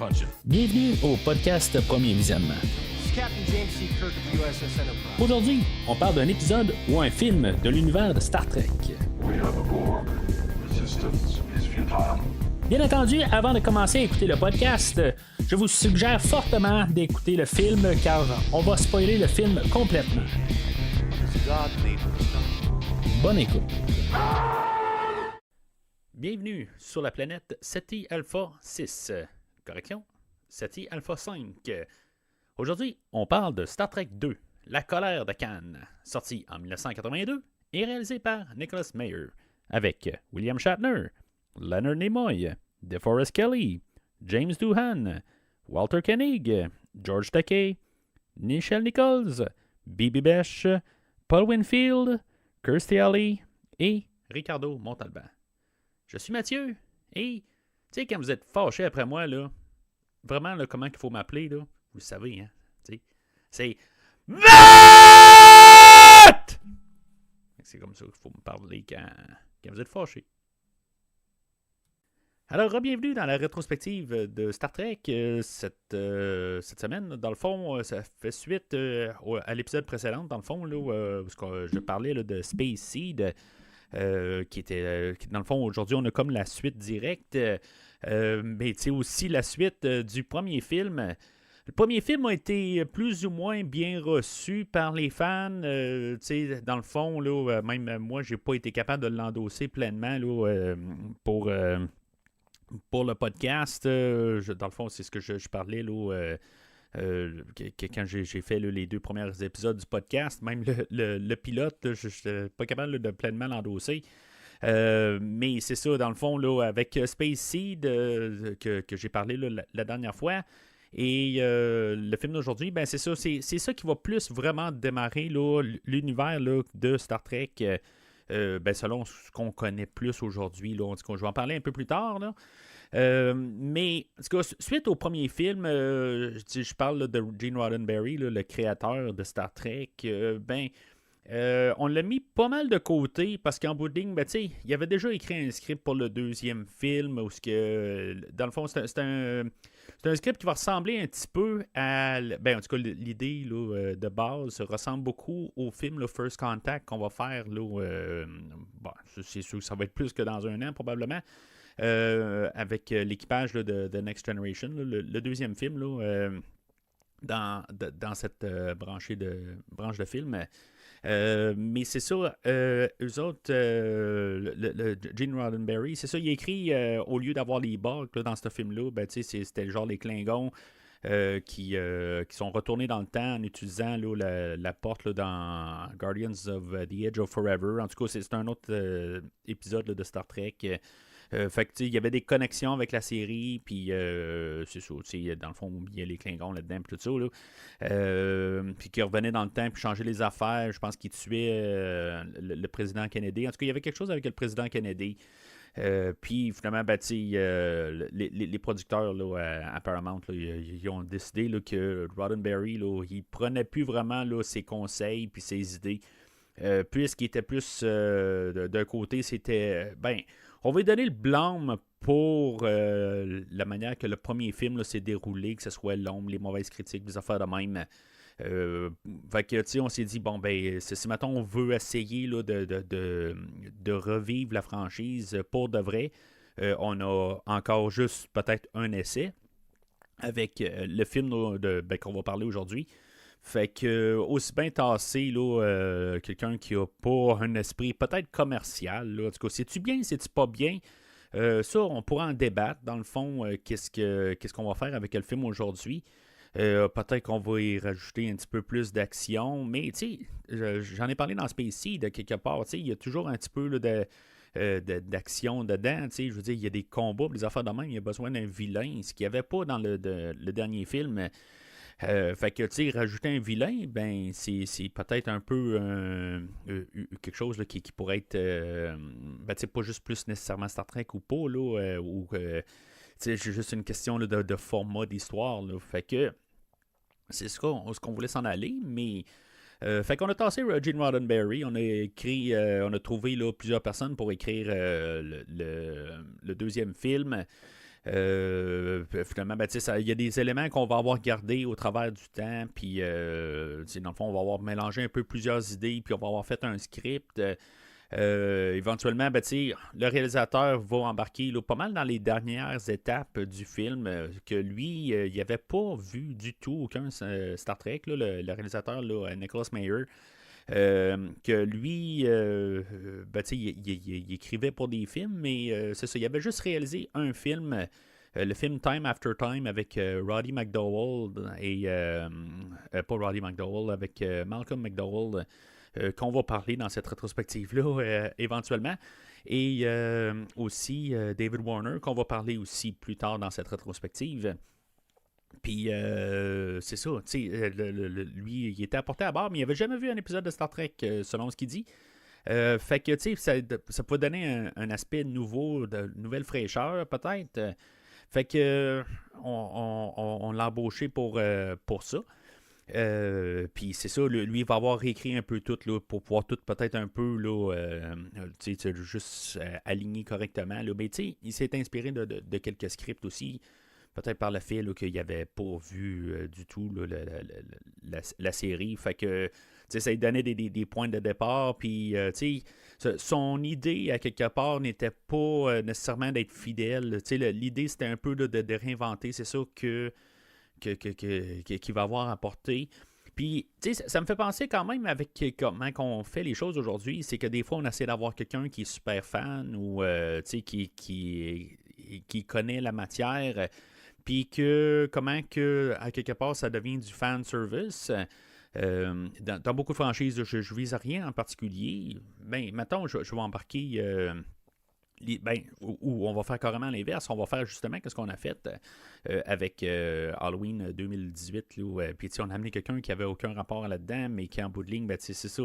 punching. Bienvenue au podcast Premier Visionnement. Captain James C. Kirk of the USS Enterprise. Aujourd'hui, on parle d'un épisode ou un film de l'univers de Star Trek. We have a Borg. Resistance is futile. Bien entendu, avant de commencer à écouter le podcast, je vous suggère fortement d'écouter le film car on va spoiler le film complètement. Bonne écoute. Bienvenue sur la planète Ceti Alpha 6. Correction, Ceti Alpha 5. Aujourd'hui, on parle de Star Trek 2, La colère de Khan, sorti en 1982 et réalisé par Nicholas Meyer, avec William Shatner, Leonard Nimoy, DeForest Kelley, James Doohan, Walter Koenig, George Takei, Nichelle Nichols, Bibi Besh, Paul Winfield, Kirstie Alley et Ricardo Montalban. Je suis Mathieu et, tu sais, quand vous êtes fâché après moi, là, vraiment, là, comment il faut m'appeler, là, vous le savez, hein, tu sais, c'est VAT! C'est comme ça qu'il faut me parler quand vous êtes fâché. Alors, bienvenue dans la rétrospective de Star Trek. Cette semaine, dans le fond, ça fait suite à l'épisode précédent, dans le fond, là, où je parlais là, de Space Seed, qui était, dans le fond, aujourd'hui, on a comme la suite directe, mais tu sais, aussi la suite du premier film. Le premier film a été plus ou moins bien reçu par les fans. Tu sais, dans le fond, là, même moi, j'ai pas été capable de l'endosser pleinement là, pour le podcast. Dans le fond, c'est ce que je parlais là, quand j'ai fait là, les deux premiers épisodes du podcast. Même le pilote, je n'étais pas capable là, de pleinement l'endosser. Mais c'est ça, dans le fond, là, avec Space Seed que j'ai parlé là, la dernière fois. Et le film d'aujourd'hui, ben c'est ça, c'est ça qui va plus vraiment démarrer là, l'univers là, de Star Trek, ben selon ce qu'on connaît plus aujourd'hui. Là, en tout cas, je vais en parler un peu plus tard. Là. Mais en tout cas, suite au premier film, je parle là, de Gene Roddenberry, là, le créateur de Star Trek, on l'a mis pas mal de côté parce qu'en bout de ligne, ben, il avait déjà écrit un script pour le deuxième film où dans le fond, c'est un script qui va ressembler un petit peu à... Ben, en tout cas, l'idée là, de base ressemble beaucoup au film là, First Contact qu'on va faire. Là, bon, c'est sûr que ça va être plus que dans un an, probablement. Avec l'équipage là, de Next Generation, là, le deuxième film là, dans cette branche de film. Mais c'est ça, eux autres, Gene Roddenberry, c'est ça, il a écrit, au lieu d'avoir les Borg là, dans ce film-là, ben, c'était genre les Klingons qui sont retournés dans le temps en utilisant là, la porte là, dans Guardians of the Edge of Forever. En tout cas, c'est un autre épisode là, de Star Trek. Fait que, il y avait des connexions avec la série, puis c'est ça, dans le fond, il y a les Klingons là-dedans, puis tout ça, là. Puis qui revenaient dans le temps, puis changeaient les affaires. Je pense qu'ils tuaient le président Kennedy. En tout cas, il y avait quelque chose avec le président Kennedy. Puis finalement, ben, les producteurs là, à Paramount, là, ils ont décidé là, que Roddenberry, là, il prenait plus vraiment là, ses conseils puis ses idées. Puisqu'il était plus d'un côté, c'était on va lui donner le blâme pour la manière que le premier film là, s'est déroulé, que ce soit l'ombre, les mauvaises critiques, les affaires de même. Fait que, on s'est dit, bon, ben, si maintenant on veut essayer là, de revivre la franchise pour de vrai, on a encore juste peut-être un essai avec le film qu'on va parler aujourd'hui. Fait que, aussi bien tassé, là, quelqu'un qui a pas un esprit peut-être commercial, là. En tout cas, c'est-tu bien, c'est-tu pas bien? Ça, on pourra en débattre, dans le fond, qu'est-ce qu'on va faire avec le film aujourd'hui. Peut-être qu'on va y rajouter un petit peu plus d'action, mais, tu sais, j'en ai parlé dans Space Seed, quelque part, tu sais, il y a toujours un petit peu là, d'action dedans, tu sais, je veux dire, il y a des combats, des affaires de même, il y a besoin d'un vilain, ce qu'il n'y avait pas dans le dernier film. Fait que, tu sais, rajouter un vilain, ben, c'est peut-être un peu quelque chose là, qui pourrait être, ben, tu sais, pas juste plus nécessairement Star Trek ou pas, là, ou, tu sais, c'est juste une question là, de format d'histoire, là. Fait que, c'est ce qu'on voulait s'en aller, mais... fait qu'on a tassé Gene Roddenberry, on a écrit, on a trouvé là, plusieurs personnes pour écrire le deuxième film. Finalement, il y a des éléments qu'on va avoir gardés au travers du temps, puis dans le fond, on va avoir mélangé un peu plusieurs idées, puis on va avoir fait un script. Éventuellement, le réalisateur va embarquer là, pas mal dans les dernières étapes du film, que lui, il n'avait pas vu du tout aucun Star Trek, là, le réalisateur là, Nicholas Meyer. Que lui, il écrivait pour des films, mais c'est ça, il avait juste réalisé un film, le film Time After Time avec Roddy McDowall et pas Roddy McDowall, avec Malcolm McDowell, qu'on va parler dans cette rétrospective-là éventuellement. Et aussi David Warner, qu'on va parler aussi plus tard dans cette rétrospective. Puis, c'est ça, tu sais, lui, il était apporté à bord, mais il n'avait jamais vu un épisode de Star Trek, selon ce qu'il dit. Fait que, tu sais, ça peut donner un aspect nouveau, de nouvelle fraîcheur, peut-être. Fait que, on l'a embauché pour ça. Puis c'est ça, lui il va avoir réécrit un peu tout là, pour pouvoir tout peut-être un peu là, juste aligner correctement. Là. Mais tu sais, il s'est inspiré de quelques scripts aussi. Peut-être par le fait là, qu'il n'avait pas vu du tout là, la série. Fait que ça lui donnait des points de départ. Puis son idée, à quelque part, n'était pas nécessairement d'être fidèle. L'idée, c'était un peu de réinventer. C'est ça qu'il va avoir apporté. Puis, ça me fait penser quand même avec comment on fait les choses aujourd'hui. C'est que des fois, on essaie d'avoir quelqu'un qui est super fan ou qui connaît la matière. Puis que comment que à quelque part ça devient du fan service. Dans beaucoup de franchises, je ne vise à rien en particulier. Mettons, je vais embarquer ou on va faire carrément l'inverse. On va faire justement ce qu'on a fait avec Halloween 2018. Puis on a amené quelqu'un qui n'avait aucun rapport là-dedans, mais qui en bout de ligne, c'est ça.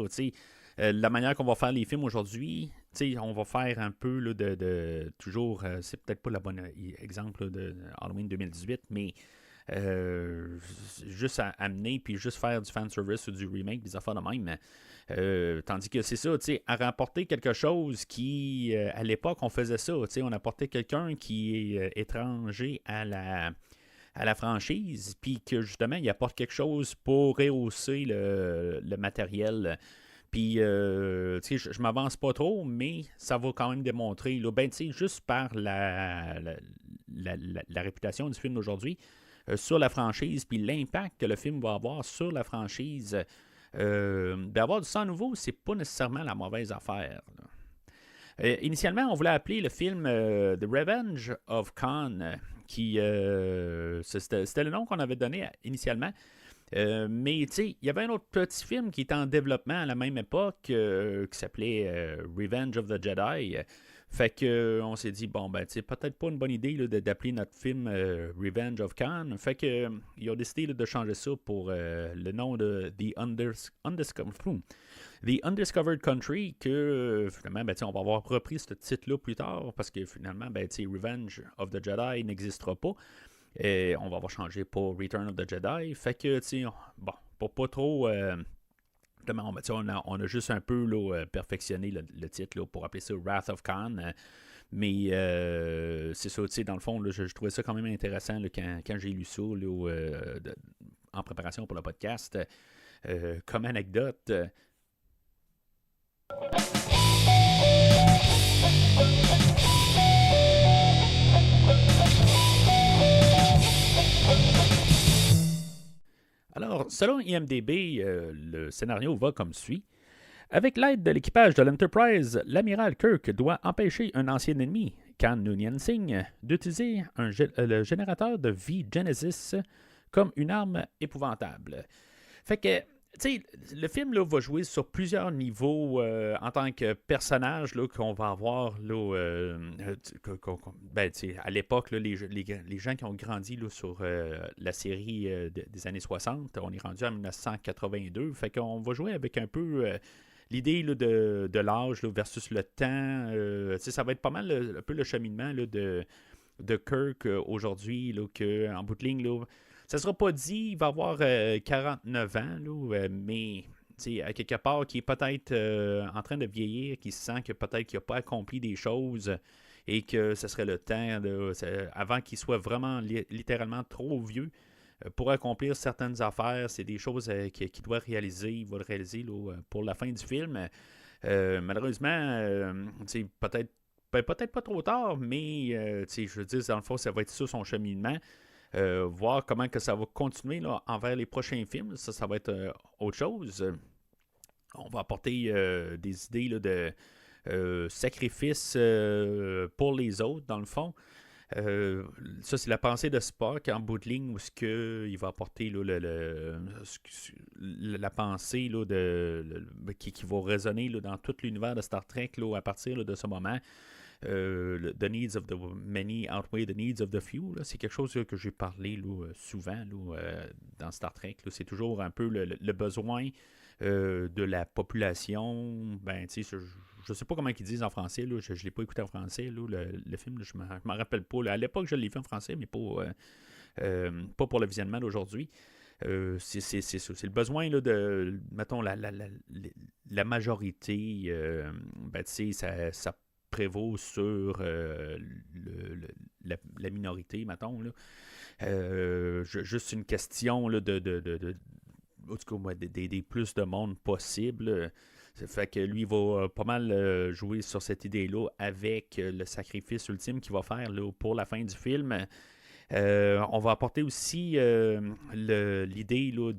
La manière qu'on va faire les films aujourd'hui, on va faire un peu là, de toujours, c'est peut-être pas le bon exemple là, de Halloween 2018, mais juste à amener puis juste faire du fanservice ou du remake, des affaires de même. Tandis que c'est ça, à rapporter quelque chose qui, à l'époque, on faisait ça. On apportait quelqu'un qui est étranger à la franchise, puis que justement, il apporte quelque chose pour rehausser le matériel. Puis, je m'avance pas trop, mais ça va quand même démontrer, là, juste par la réputation du film d'aujourd'hui, sur la franchise, puis l'impact que le film va avoir sur la franchise, d'avoir du sang nouveau, c'est pas nécessairement la mauvaise affaire. Initialement, on voulait appeler le film The Revenge of Khan, qui c'était le nom qu'on avait donné initialement. Mais tu sais, il y avait un autre petit film qui était en développement à la même époque qui s'appelait Revenge of the Jedi. Fait que on s'est dit, peut-être pas une bonne idée là, d'appeler notre film Revenge of Khan. Fait que ils ont décidé là, de changer ça pour le nom de The Undiscovered Country, que finalement, on va avoir repris ce titre-là plus tard, parce que finalement, Revenge of the Jedi n'existera pas. Et on va avoir changé pour Return of the Jedi. Fait que, pour pas trop... on a juste un peu là, perfectionné le titre là, pour appeler ça Wrath of Khan. Mais c'est ça, dans le fond, là, je trouvais ça quand même intéressant là, quand j'ai lu ça là, en préparation pour le podcast. Comme anecdote... Alors, selon IMDb, le scénario va comme suit. Avec l'aide de l'équipage de l'Enterprise, l'amiral Kirk doit empêcher un ancien ennemi, Khan Noonien Singh, d'utiliser le générateur de vie Genesis comme une arme épouvantable. Fait que, tu sais, le film là, va jouer sur plusieurs niveaux en tant que personnage là, qu'on va avoir là, à l'époque, là, les gens qui ont grandi là, sur la série des années 60, on est rendu en 1982, fait qu'on va jouer avec un peu l'idée là, de l'âge là, versus le temps. Ça va être pas mal un peu le cheminement là, de Kirk aujourd'hui, là, qu'en bout de ligne, là, ça ne sera pas dit, il va avoir 49 ans, là, mais à quelque part, qui est peut-être en train de vieillir, qui sent que peut-être qu'il n'a pas accompli des choses et que ce serait le temps, avant qu'il soit vraiment littéralement trop vieux, pour accomplir certaines affaires. C'est des choses qu'il doit réaliser. Il va le réaliser là, pour la fin du film. Malheureusement, peut-être pas trop tard, mais je veux dire, dans le fond, ça va être ça son cheminement. Voir comment que ça va continuer là, envers les prochains films. Ça va être autre chose. On va apporter des idées là, de sacrifice pour les autres, dans le fond. Ça, c'est la pensée de Spock en bout de ligne où il va apporter là, la pensée là, qui va résonner là, dans tout l'univers de Star Trek là, à partir là, de ce moment. The needs of the many outweigh the needs of the few. Là. C'est quelque chose là, que j'ai parlé là, souvent là, dans Star Trek. Là. C'est toujours un peu le besoin de la population. Ben, tu sais, je sais pas comment ils disent en français. Là. Je ne l'ai pas écouté en français. Là, le film, là, je ne m'en rappelle pas. Là. À l'époque, je l'ai vu en français, mais pas pour le visionnement d'aujourd'hui. C'est le besoin là, de, mettons, la majorité. Ben, tu sais, ça prévaut sur la minorité, mettons. Là. Juste une question là, en tout cas, des plus de monde possible. Ça fait que lui, il va pas mal jouer sur cette idée-là avec le sacrifice ultime qu'il va faire là, pour la fin du film. On va apporter aussi l'idée là,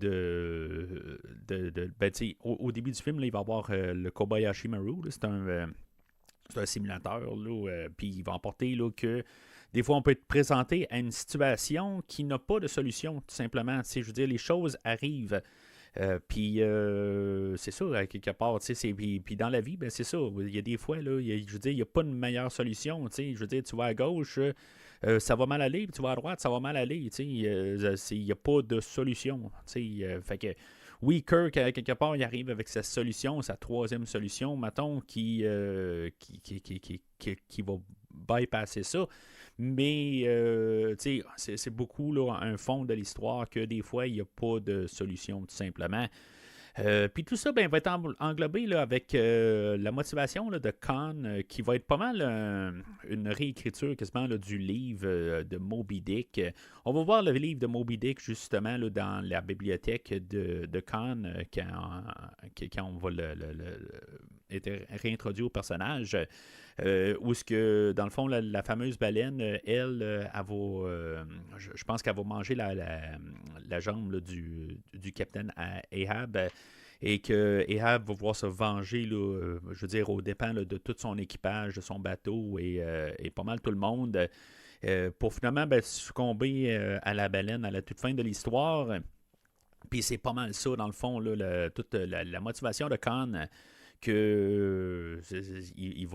ben, au début du film, là, il va y avoir le Kobayashi Maru. Là, c'est un simulateur. Puis il va apporter là, que des fois, on peut être présenté à une situation qui n'a pas de solution, tout simplement. Je veux dire, les choses arrivent. Puis c'est ça, quelque part. Puis dans la vie, ben, c'est ça. Il y a des fois, là, je veux dire, il n'y a pas de meilleure solution. Je veux dire, tu vas à gauche, ça va mal aller. Puis tu vas à droite, ça va mal aller. Il n'y a pas de solution. Fait que. Oui, Kirk, quelque part, il arrive avec sa solution, sa troisième solution, mettons, qui va bypasser ça. Mais, c'est beaucoup là, un fond de l'histoire que des fois, il n'y a pas de solution, tout simplement. Puis tout ça va être englobé là, avec la motivation là, de Khan, qui va être pas mal une réécriture quasiment là, du livre de Moby Dick. On va voir le livre de Moby Dick justement là, dans la bibliothèque de Khan quand on va être réintroduit au personnage. Où est-ce que, dans le fond, la fameuse baleine, elle va, je pense qu'elle va manger la jambe là, du capitaine Ahab, et que Ahab va pouvoir se venger, là, je veux dire, aux dépens là, de tout son équipage, de son bateau et pas mal tout le monde, pour finalement succomber à la baleine à la toute fin de l'histoire. Puis c'est pas mal ça, dans le fond, là, toute la motivation de Khan, que il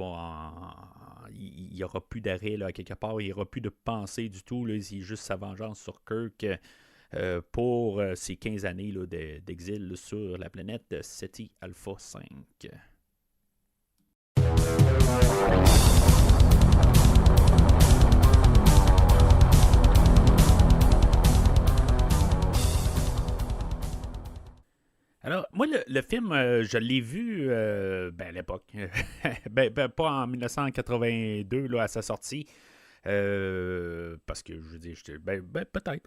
n'y aura plus d'arrêt là, quelque part, il n'y aura plus de pensée du tout, là, c'est juste sa vengeance sur Kirk pour ces 15 années là, d'exil là, sur la planète Ceti Alpha 5. Alors, moi, le film, je l'ai vu à l'époque. Pas en 1982, là, à sa sortie. Parce que, je veux dire, peut-être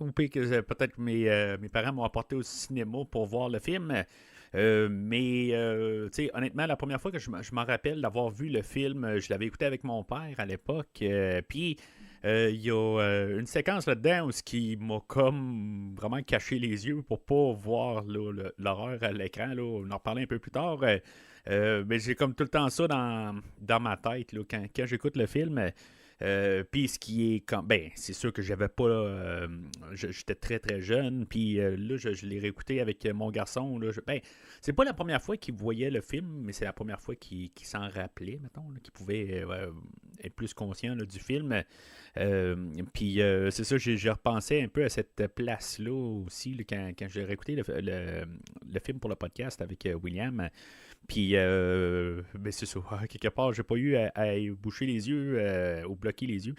que mes parents m'ont apporté au cinéma pour voir le film. Mais, tu sais, honnêtement, la première fois que je m'en rappelle d'avoir vu le film, je l'avais écouté avec mon père à l'époque. Puis, il y a une séquence là-dedans où ce qui m'a comme vraiment caché les yeux pour pas voir là, l'horreur à l'écran. Là. On en reparlera un peu plus tard. Mais j'ai comme tout le temps ça dans ma tête là, quand j'écoute le film. Puis ce qui est comme c'est sûr que j'avais pas j'étais très très jeune, puis là je l'ai réécouté avec mon garçon là, c'est pas la première fois qu'il voyait le film, mais c'est la première fois qu'il s'en rappelait, mettons là, qu'il pouvait être plus conscient là, du film. Puis c'est ça, j'ai repensé un peu à cette place là aussi là, quand j'ai réécouté le film pour le podcast avec William. Puis, ben c'est ça. Quelque part, j'ai pas eu à boucher les yeux ou bloquer les yeux.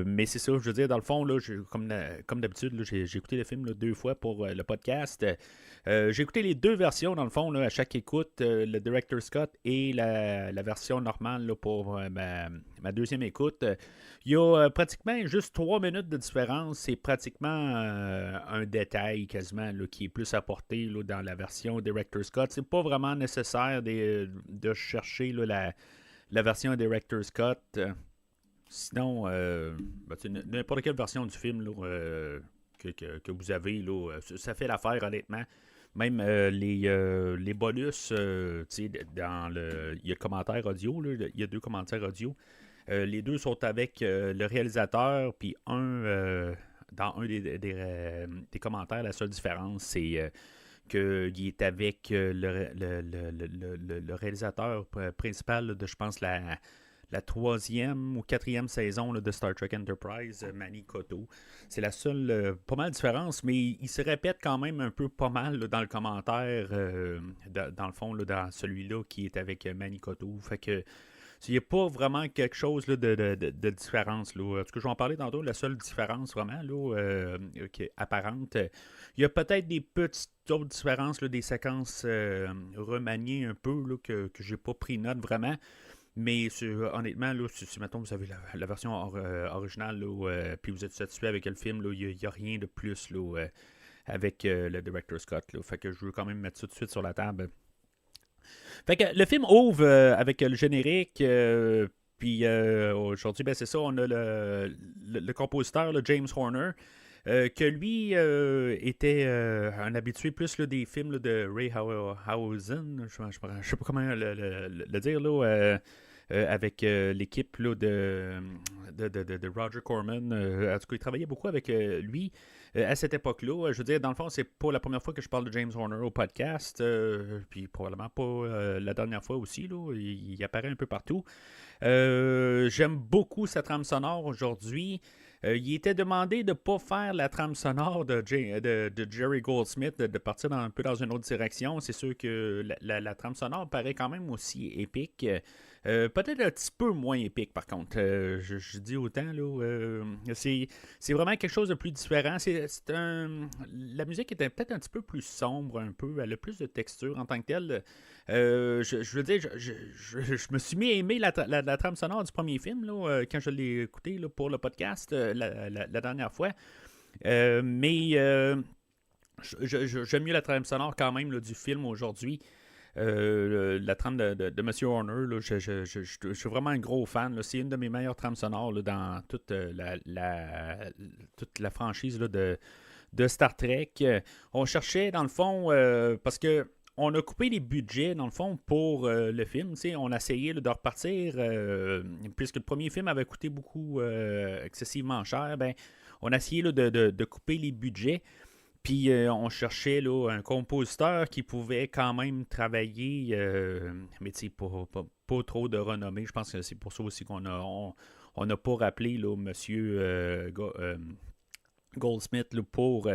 Mais c'est ça, je veux dire, dans le fond, là, comme d'habitude, là, j'ai écouté le film là, 2 fois pour le podcast. J'ai écouté les 2 versions, dans le fond, là, à chaque écoute, le Director Scott et la version normale là, pour ma deuxième écoute. Il y a pratiquement juste 3 minutes de différence. C'est pratiquement un détail quasiment là, qui est plus apporté là, dans la version Director Scott. C'est pas vraiment nécessaire de chercher là, la version Director Scott. Sinon, n'importe quelle version du film là, que vous avez, là, ça fait l'affaire, honnêtement. Même les bonus, il y a le commentaire audio, il y a 2 commentaires audio. Les 2 sont avec le réalisateur, puis dans un des commentaires, la seule différence, c'est qu'il est avec le réalisateur principal de, je pense, la 3e ou 4e saison là, de Star Trek Enterprise, Manny Coto. C'est la seule pas mal différence, mais il se répète quand même un peu pas mal là, dans le commentaire, dans le fond, là, dans celui-là qui est avec Manny Coto. Fait que il n'y a pas vraiment quelque chose là, de différence. Là. En tout cas, je vais en parler tantôt. La seule différence vraiment là, qui est apparente, il y a peut-être des petites autres différences, là, des séquences remaniées un peu là, que je n'ai pas pris note vraiment. Mais honnêtement, là, si mettons, vous avez la version originale, puis vous êtes satisfait avec le film, il n'y a rien de plus là, avec le Director Scott. Là. Fait que je veux quand même mettre ça tout de suite sur la table. Fait que le film ouvre avec le générique. Puis aujourd'hui, ben, c'est ça, on a le compositeur, là, James Horner. Que lui était un habitué plus là, des films là, de Ray Harryhausen, je sais pas comment le dire, là, avec l'équipe là, de Roger Corman. En tout cas, il travaillait beaucoup avec lui à cette époque-là. Je veux dire, dans le fond, c'est pas la première fois que je parle de James Horner au podcast, puis probablement pas la dernière fois aussi. Là, il apparaît un peu partout. J'aime beaucoup sa trame sonore aujourd'hui. Il était demandé de ne pas faire la trame sonore de Jerry Goldsmith, de partir un peu dans une autre direction. C'est sûr que la trame sonore paraît quand même aussi épique. Peut-être un petit peu moins épique, par contre. Je dis autant, là. C'est vraiment quelque chose de plus différent. La musique était peut-être un petit peu plus sombre, un peu. Elle a plus de texture en tant que telle. Je veux dire, je me suis mis à aimer la trame sonore du premier film là, quand je l'ai écouté là, pour le podcast la dernière fois. Mais j'aime mieux la trame sonore quand même là, du film aujourd'hui. La trame de M. Horner, là, je suis vraiment un gros fan. Là. C'est une de mes meilleures trames sonores là, dans toute toute la franchise là, de Star Trek. On cherchait, dans le fond, parce que on a coupé les budgets, dans le fond, pour le film. On a essayé là, de repartir, puisque le premier film avait coûté beaucoup, excessivement cher. Ben, on a essayé là, de couper les budgets. Puis on cherchait là, un compositeur qui pouvait quand même travailler, mais pas trop de renommée. Je pense que c'est pour ça aussi qu'on n'a pas rappelé là, M. Goldsmith là, pour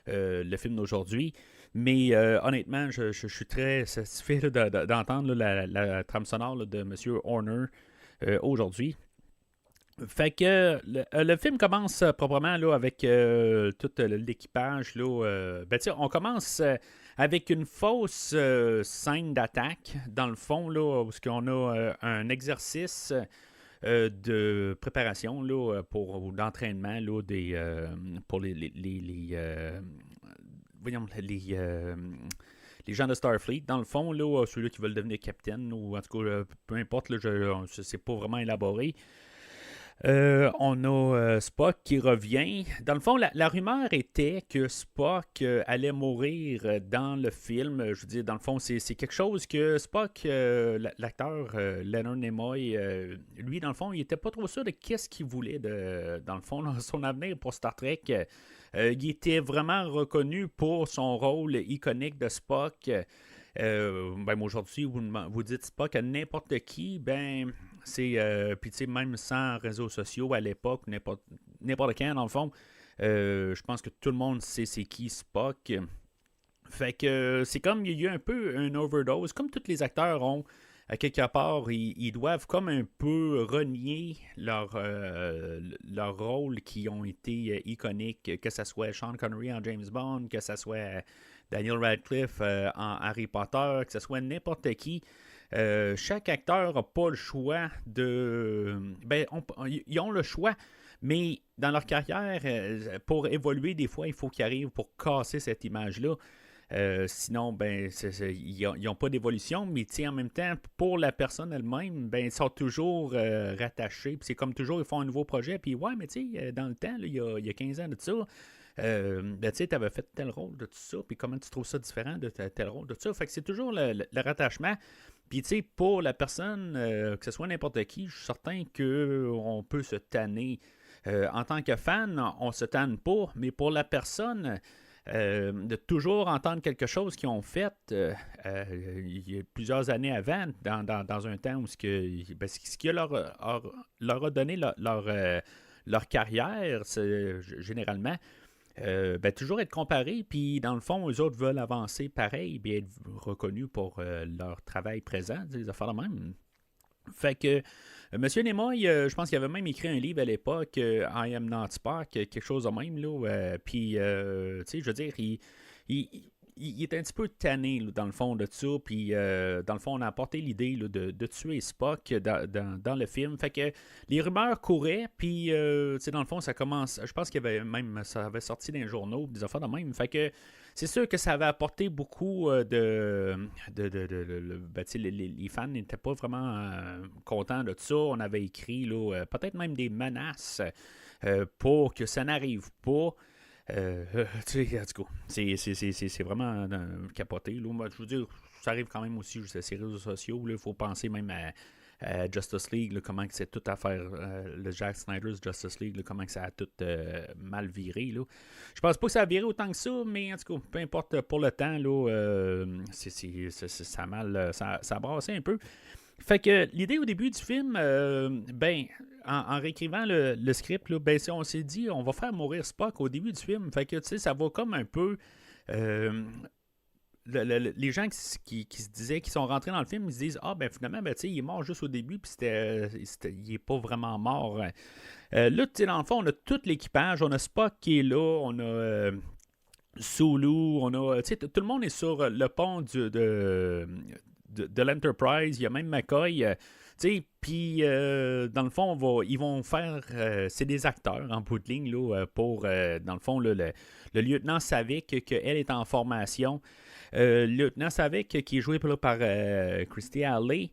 le film d'aujourd'hui. Mais honnêtement, je suis très satisfait là, d'entendre là, la trame sonore là, de M. Horner aujourd'hui. Fait que le film commence proprement là, avec tout l'équipage. Là, on commence avec une fausse scène d'attaque, dans le fond, là, où on a un exercice de préparation là, pour l'entraînement là, pour les gens de Starfleet, dans le fond, là, ceux-là qui veulent devenir capitaine, ou en tout cas, peu importe, là, c'est pas vraiment élaboré. On a Spock qui revient. Dans le fond, la rumeur était que Spock allait mourir dans le film. Je veux dire, dans le fond, c'est quelque chose que Spock, l'acteur Leonard Nimoy, lui, dans le fond, il n'était pas trop sûr de qu'est-ce qu'il voulait, dans le fond, dans son avenir pour Star Trek. Il était vraiment reconnu pour son rôle iconique de Spock. Aujourd'hui, vous dites Spock à n'importe qui, ben c'est puis tu sais, même sans réseaux sociaux à l'époque, n'importe quand dans le fond, je pense que tout le monde sait c'est qui Spock. Fait que c'est comme il y a eu un peu une overdose, comme tous les acteurs ont. À quelque part, ils doivent comme un peu renier leur rôle qui ont été iconiques, que ce soit Sean Connery en James Bond, que ce soit Daniel Radcliffe en Harry Potter, que ce soit n'importe qui. Chaque acteur n'a pas le choix de... Ben, ils ont le choix, mais dans leur carrière, pour évoluer, des fois, il faut qu'ils arrivent pour casser cette image-là. Sinon, ben, ils n'ont pas d'évolution, mais en même temps, pour la personne elle-même, ben, ils sont toujours rattachés. Puis c'est comme toujours, ils font un nouveau projet. Puis ouais, mais dans le temps, là, il y a 15 ans de ça, ben, tu avais fait tel rôle de tout ça. Puis comment tu trouves ça différent de tel rôle de tout ça? Fait que c'est toujours le rattachement. Puis, pour la personne, que ce soit n'importe qui, je suis certain qu'on peut se tanner. En tant que fan, on se tanne pas, mais pour la personne... de toujours entendre quelque chose qu'ils ont fait il y a plusieurs années avant, dans un temps où ce qui leur a donné leur carrière, généralement, toujours être comparé, puis dans le fond, eux autres veulent avancer pareil, bien être reconnus pour leur travail présent, des affaires de même. Fait que Monsieur Nimoy, je pense qu'il avait même écrit un livre à l'époque, I Am Not Spock, quelque chose de même, là. Puis, je veux dire, il est un petit peu tanné, là, dans le fond de ça. Puis, dans le fond, on a apporté l'idée là, de tuer Spock dans le film. Fait que les rumeurs couraient, puis, dans le fond, ça commence. Je pense ça avait sorti dans les journaux, des affaires de même. Fait que c'est sûr que ça avait apporté beaucoup les fans n'étaient pas vraiment contents de ça. On avait écrit là, peut-être même des menaces pour que ça n'arrive pas. En tout cas, c'est vraiment capoté. Là. Moi, je veux dire, ça arrive quand même aussi sur ces réseaux sociaux. Il faut penser même à Justice League, là, comment c'est tout à faire, le Zack Snyder's Justice League, là, comment que ça a tout mal viré. Là. Je pense pas que ça a viré autant que ça, mais en tout cas, peu importe pour le temps, là, ça a mal, ça a brassé un peu. Fait que l'idée au début du film, en réécrivant le script, là, on s'est dit, on va faire mourir Spock au début du film. Fait que, ça va comme un peu... les gens qui se disaient, qui sont rentrés dans le film, ils se disent finalement, il est mort juste au début, puis il est pas vraiment mort. Là, dans le fond, on a tout l'équipage, on a Spock qui est là, on a Sulu, on a. Tout le monde est sur le pont de l'Enterprise, il y a même McCoy. Puis, dans le fond, ils vont faire... c'est des acteurs, en bout de ligne, là, pour, dans le fond, le lieutenant Savick, qu'elle est en formation. Le lieutenant Savick, qui est joué par Christy Alley,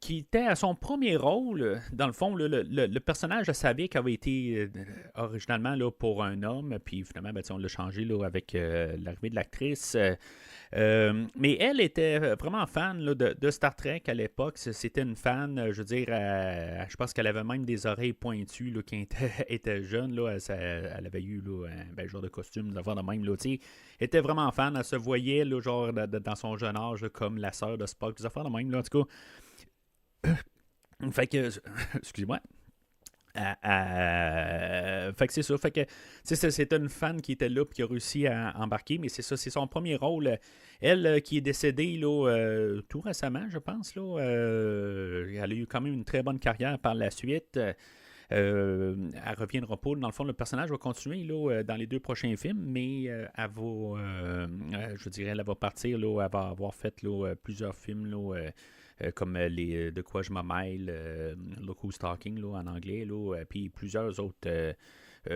qui était à son premier rôle. Dans le fond, le personnage de Savick avait été originalement là, pour un homme, puis finalement, on l'a changé là, avec l'arrivée de l'actrice. Mais elle était vraiment fan là, de Star Trek à l'époque. C'était une fan, je veux dire, je pense qu'elle avait même des oreilles pointues là, quand elle était jeune. Là, elle avait eu là, un genre de costume, d'avoir de même. Là, elle était vraiment fan. Elle se voyait là, genre, dans son jeune âge là, comme la sœur de Spock, des affaires de même. Là, en tout cas, fait que, excusez-moi. Fait que c'est ça. Fait que c'était une fan qui était là et qui a réussi à embarquer, mais c'est ça, c'est son premier rôle. Elle qui est décédée là, tout récemment, je pense. Là, elle a eu quand même une très bonne carrière par la suite. Elle reviendra pas. Dans le fond, le personnage va continuer là, dans les 2 prochains films, mais elle va, je dirais, elle va partir. Là, elle va avoir fait là, plusieurs films. Là, comme les De quoi je me mêle, Look Who's Talking là, en anglais, là, puis plusieurs autres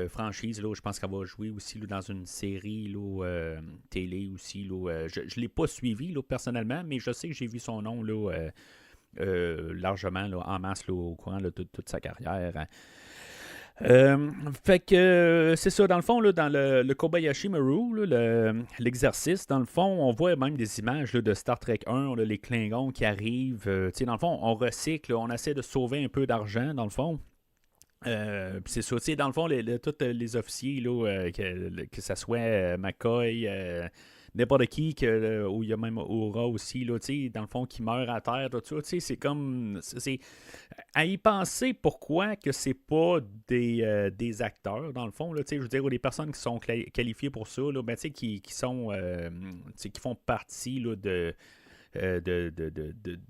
franchises. Là, je pense qu'elle va jouer aussi là, dans une série là, télé aussi. Là, je ne l'ai pas suivi là, personnellement, mais je sais que j'ai vu son nom là, largement là, en masse là, au courant de toute sa carrière. Hein. Fait que c'est ça, dans le fond, là, dans le Kobayashi Maru, là, l'exercice, dans le fond, on voit même des images là, de Star Trek 1, on a les Klingons qui arrivent, dans le fond, on recycle, on essaie de sauver un peu d'argent, dans le fond. C'est ça, dans le fond, tous les officiers, là, que ça soit McCoy, n'importe qui, où il y a même Aura aussi, là, dans le fond, qui meurt à terre, tout ça, c'est comme... C'est, à y penser pourquoi que c'est pas des acteurs, dans le fond, là, je veux dire, ou des personnes qui sont qualifiées pour ça, là, ben, qui sont... qui font partie là, de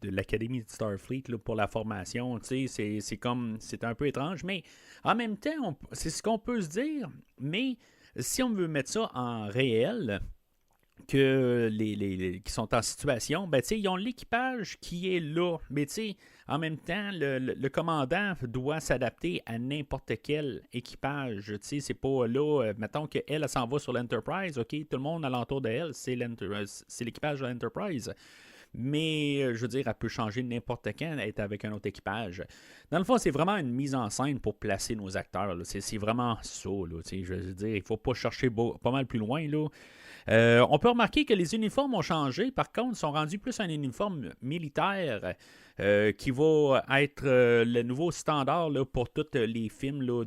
l'Académie de Starfleet là, pour la formation. C'est comme. C'est un peu étrange, mais en même temps, c'est ce qu'on peut se dire. Mais si on veut mettre ça en réel, que qui sont en situation, ben, ils ont l'équipage qui est là. Mais en même temps, le commandant doit s'adapter à n'importe quel équipage. C'est pas là, mettons qu'elle s'en va sur l'Enterprise, OK, tout le monde alentour d'elle, c'est l'équipage de l'Enterprise. Mais, je veux dire, elle peut changer n'importe quand, être avec un autre équipage. Dans le fond, c'est vraiment une mise en scène pour placer nos acteurs. Là. C'est vraiment ça. Là, je veux dire, il ne faut pas chercher pas mal plus loin. Là. On peut remarquer que les uniformes ont changé. Par contre, ils sont rendus plus un uniforme militaire qui va être le nouveau standard là, pour tous les films là,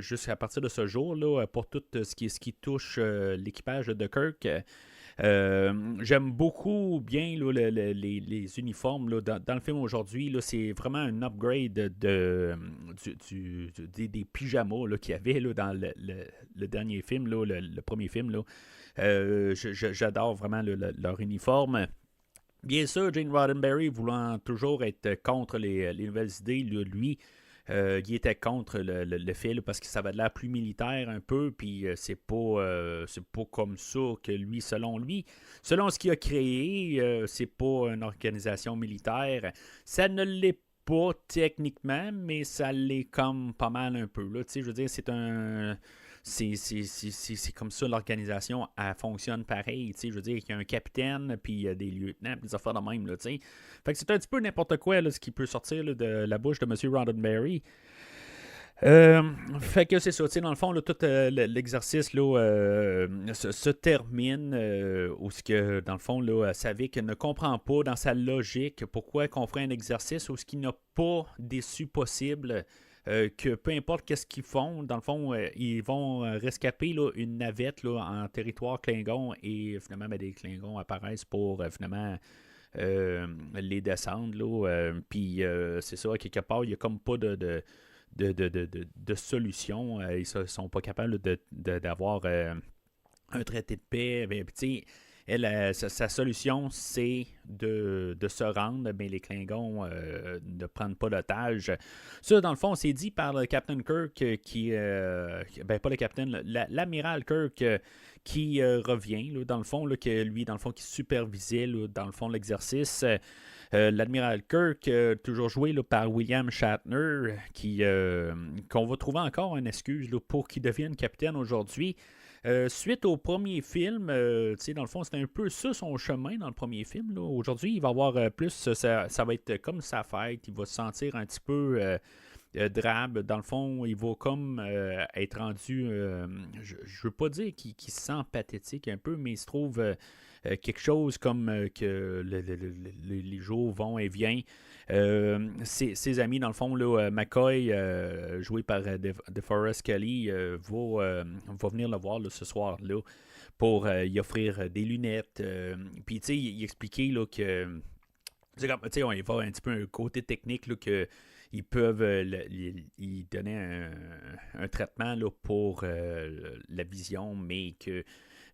jusqu'à partir de ce jour, là, pour tout ce qui touche l'équipage de Kirk. J'aime beaucoup bien là, les uniformes là, dans le film aujourd'hui. Là, c'est vraiment un upgrade des pyjamas là, qu'il y avait là, dans le dernier film, là, le premier film. Là. J'adore vraiment leur uniforme. Bien sûr, Gene Roddenberry voulant toujours être contre les nouvelles idées, lui, il était contre le fait là, parce que ça avait de l'air plus militaire un peu, puis c'est pas comme ça que lui, selon ce qu'il a créé, c'est pas une organisation militaire. Ça ne l'est pas techniquement, mais ça l'est comme pas mal un peu. Là, je veux dire, c'est comme ça l'organisation, elle fonctionne pareil. Je veux dire, il y a un capitaine, puis il y a des lieutenants, puis des affaires de même. Là, fait que c'est un petit peu n'importe quoi là, ce qui peut sortir là, de la bouche de M. Roddenberry. Fait que c'est ça, dans le fond, là, tout l'exercice là, se termine où ce que, dans le fond, là, Savick ne comprend pas dans sa logique pourquoi qu'on ferait un exercice où ce qu'il n'a pas d'issue possible. Que peu importe qu'est-ce qu'ils font, dans le fond, ils vont rescaper là, une navette là, en territoire Klingon et finalement, des Klingons apparaissent pour finalement les descendre. Puis c'est ça, quelque part, il n'y a comme pas de solution. Ils ne sont pas capables d'avoir un traité de paix. Elle, sa solution, c'est de se rendre, mais les Klingons ne prennent pas d'otages. Ça, dans le fond, c'est dit par le Captain Kirk pas le Captain, l'amiral Kirk qui revient, là, dans le fond, là, que lui, dans le fond, qui supervisait, là, dans le fond, l'exercice. L'amiral Kirk, toujours joué là, par William Shatner, qu'on va trouver encore une excuse là, pour qu'il devienne capitaine aujourd'hui. Suite au premier film, dans le fond, c'était un peu ça son chemin dans le premier film. Là. Aujourd'hui, il va avoir plus, ça va être comme sa fête, il va se sentir un petit peu drabe. Dans le fond, il va comme être rendu, je veux pas dire qu'il se sent pathétique un peu, mais il se trouve quelque chose comme que les jours vont et viennent. Ses amis, dans le fond, là, McCoy, joué par DeForest Kelly, va venir le voir là, ce soir-là pour y offrir des lunettes. Puis, tu sais, il expliquait là, que. Tu sais, on y va un petit peu un côté technique là, que. Ils peuvent y donner un traitement là, pour la vision, mais que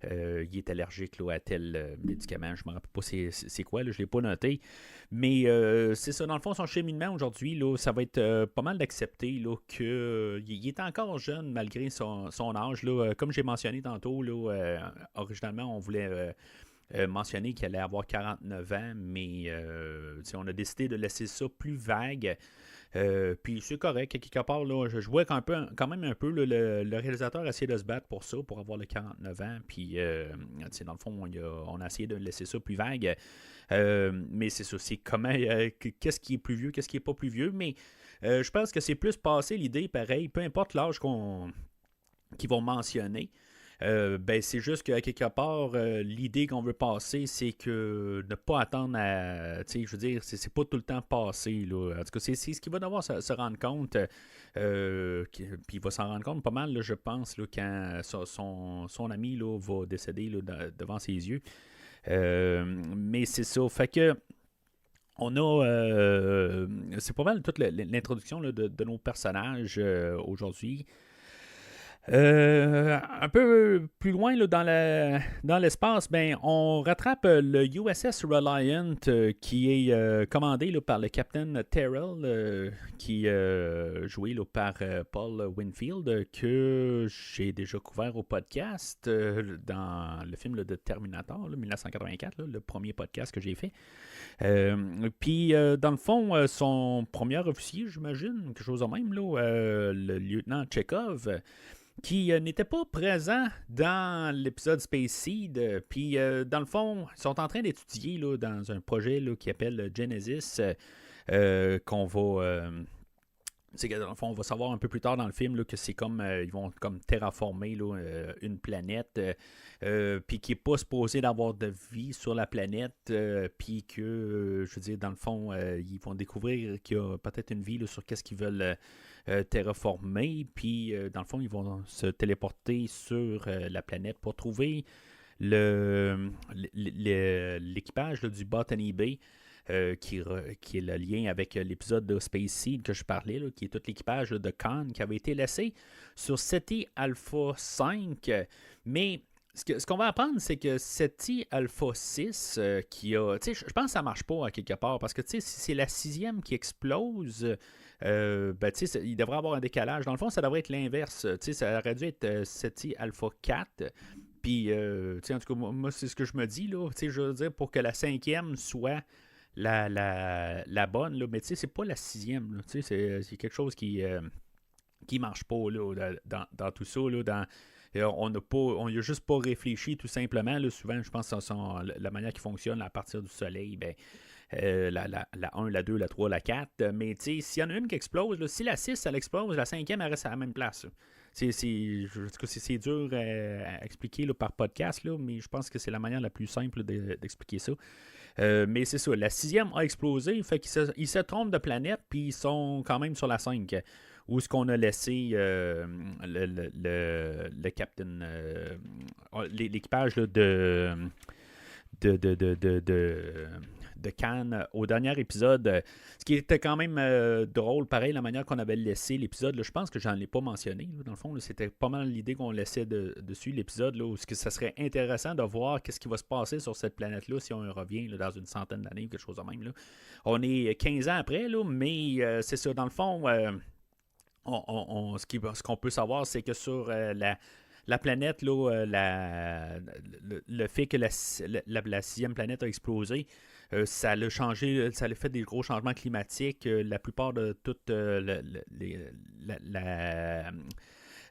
il est allergique là, à tel médicament. Je ne me rappelle pas c'est quoi, là, je ne l'ai pas noté. Mais c'est ça, dans le fond, son cheminement aujourd'hui, là, ça va être pas mal d'accepter qu'il est encore jeune malgré son âge. Là. Comme j'ai mentionné tantôt, là, originalement, on voulait mentionner qu'il allait avoir 49 ans, mais on a décidé de laisser ça plus vague. Puis c'est correct, quelque part, là, je vois quand même un peu là, le réalisateur a essayé de se battre pour ça, pour avoir le 49 ans, puis dans le fond, on a essayé de laisser ça plus vague, mais c'est ça, c'est comment, qu'est-ce qui est plus vieux, qu'est-ce qui est pas plus vieux, mais je pense que c'est plus passé l'idée, pareil, peu importe l'âge qu'ils vont mentionner, Ben, c'est juste qu'à quelque part, l'idée qu'on veut passer, c'est que ne pas attendre à. Tu sais, je veux dire, c'est pas tout le temps passé. Là. En tout cas, c'est ce qu'il va devoir se rendre compte. Puis il va s'en rendre compte pas mal, là, je pense, là, quand son ami là, va décéder là, devant ses yeux. Mais c'est ça. Fait que. On a. C'est pas mal toute l'introduction là, de nos personnages aujourd'hui. Un peu plus loin là, dans l'espace, ben, on rattrape le USS Reliant qui est commandé là, par le Captain Terrell, qui est joué là, par Paul Winfield, que j'ai déjà couvert au podcast dans le film là, de Terminator, là, 1984, là, le premier podcast que j'ai fait. Puis, dans le fond, son premier officier, j'imagine, quelque chose de même, là, le lieutenant Chekhov, qui n'était pas présent dans l'épisode Space Seed. Puis, dans le fond, ils sont en train d'étudier là, dans un projet là, qui appelle Genesis, qu'on va... c'est que dans le fond, on va savoir un peu plus tard dans le film là, que c'est comme ils vont comme terraformer là, une planète, puis qui n'est pas supposé d'avoir de vie sur la planète, puis que, je veux dire, dans le fond, ils vont découvrir qu'il y a peut-être une vie là, sur qu'est-ce qu'ils veulent terraformer, puis dans le fond, ils vont se téléporter sur la planète pour trouver l'équipage là, du Botany Bay. Qui est le lien avec l'épisode de Space Seed que je parlais, là, qui est tout l'équipage là, de Khan qui avait été laissé sur SETI Alpha 5. Mais ce qu'on va apprendre, c'est que SETI Alpha 6 qui a... Tu sais, je pense que ça marche pas à quelque part parce que tu sais, si c'est la 6e qui explose... ben, il devrait y avoir un décalage. Dans le fond, ça devrait être l'inverse. Ça aurait dû être SETI Alpha 4. Puis, en tout cas, moi, c'est ce que je me dis. Là, je veux dire, pour que la 5e soit la bonne, là, mais c'est pas la 6e. Là, c'est quelque chose qui marche pas là, dans tout ça. Là, on n'a juste pas réfléchi tout simplement. Là, souvent, je pense que la manière qui fonctionne à partir du soleil, ben, la 1, la 2, la 3, la 4. Mais s'il y en a une qui explose, là, si la 6 elle explose, la 5e elle reste à la même place. C'est dur à expliquer là, par podcast, là, mais je pense que c'est la manière la plus simple d'expliquer ça. Mais c'est ça, la 6e a explosé, fait qu'ils se trompent de planète, puis ils sont quand même sur la 5. Où est-ce qu'on a laissé le Captain, l'équipage là, de Khan au dernier épisode. Ce qui était quand même drôle, pareil, la manière qu'on avait laissé l'épisode. Là, je pense que j'en ai pas mentionné. Là, dans le fond, là, c'était pas mal l'idée qu'on laissait dessus l'épisode. Là, où ce que ça serait intéressant de voir qu'est-ce qui va se passer sur cette planète-là si on revient là, dans une centaine d'années ou quelque chose de même. Là. On est 15 ans après, là, mais c'est ça. Dans le fond, ce qu'on peut savoir, c'est que sur la planète, là, le fait que la 6e planète a explosé, ça a changé, ça a fait des gros changements climatiques. La plupart de toute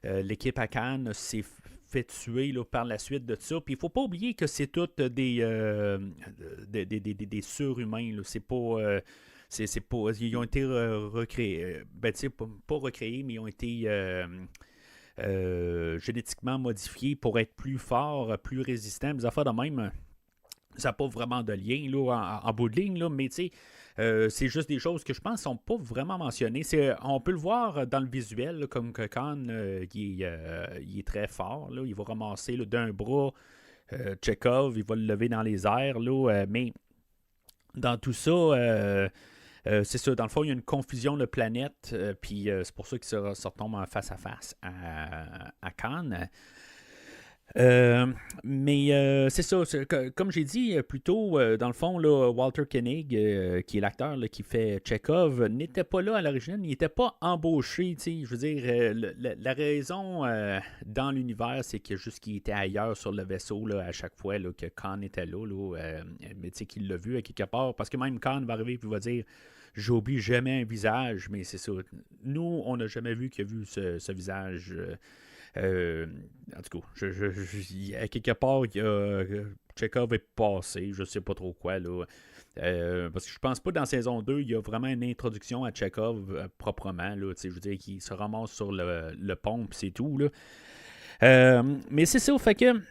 l'équipe à Cannes s'est fait tuer là, par la suite de ça. Puis il ne faut pas oublier que c'est toutes des surhumains. Là. C'est pas... ils ont été recréés. Ben, pas recréés, mais ils ont été génétiquement modifiés pour être plus forts, plus résistants. Des affaires de même, ça n'a pas vraiment de lien là, en bout de ligne, là, mais c'est juste des choses que je pense ne sont pas vraiment mentionnées. On peut le voir dans le visuel, là, comme que Khan, il est très fort. Là, il va ramasser là, d'un bras Chekhov, il va le lever dans les airs, là, mais dans tout ça... c'est ça, dans le fond, il y a une confusion de planètes, puis c'est pour ça qu'ils se retombent en face à face à Cannes. Mais c'est ça, comme j'ai dit plus tôt, dans le fond, là, Walter Koenig, qui est l'acteur là, qui fait Chekhov, n'était pas là à l'origine, il n'était pas embauché. Je veux dire, la raison dans l'univers, c'est que juste qu'il était ailleurs sur le vaisseau là, à chaque fois là, que Khan était là, mais tu sais qu'il l'a vu à quelque part, parce que même Khan va arriver et va dire j'oublie jamais un visage, mais c'est ça. Nous, on n'a jamais vu qu'il a vu ce visage. En tout cas, à quelque part, Chekhov est passé, je sais pas trop quoi, là. Parce que je pense pas dans saison 2, il y a vraiment une introduction à Chekhov proprement, là. Je veux dire, qu'il se ramasse sur le pont, puis c'est tout, là. Mais c'est ça, fait que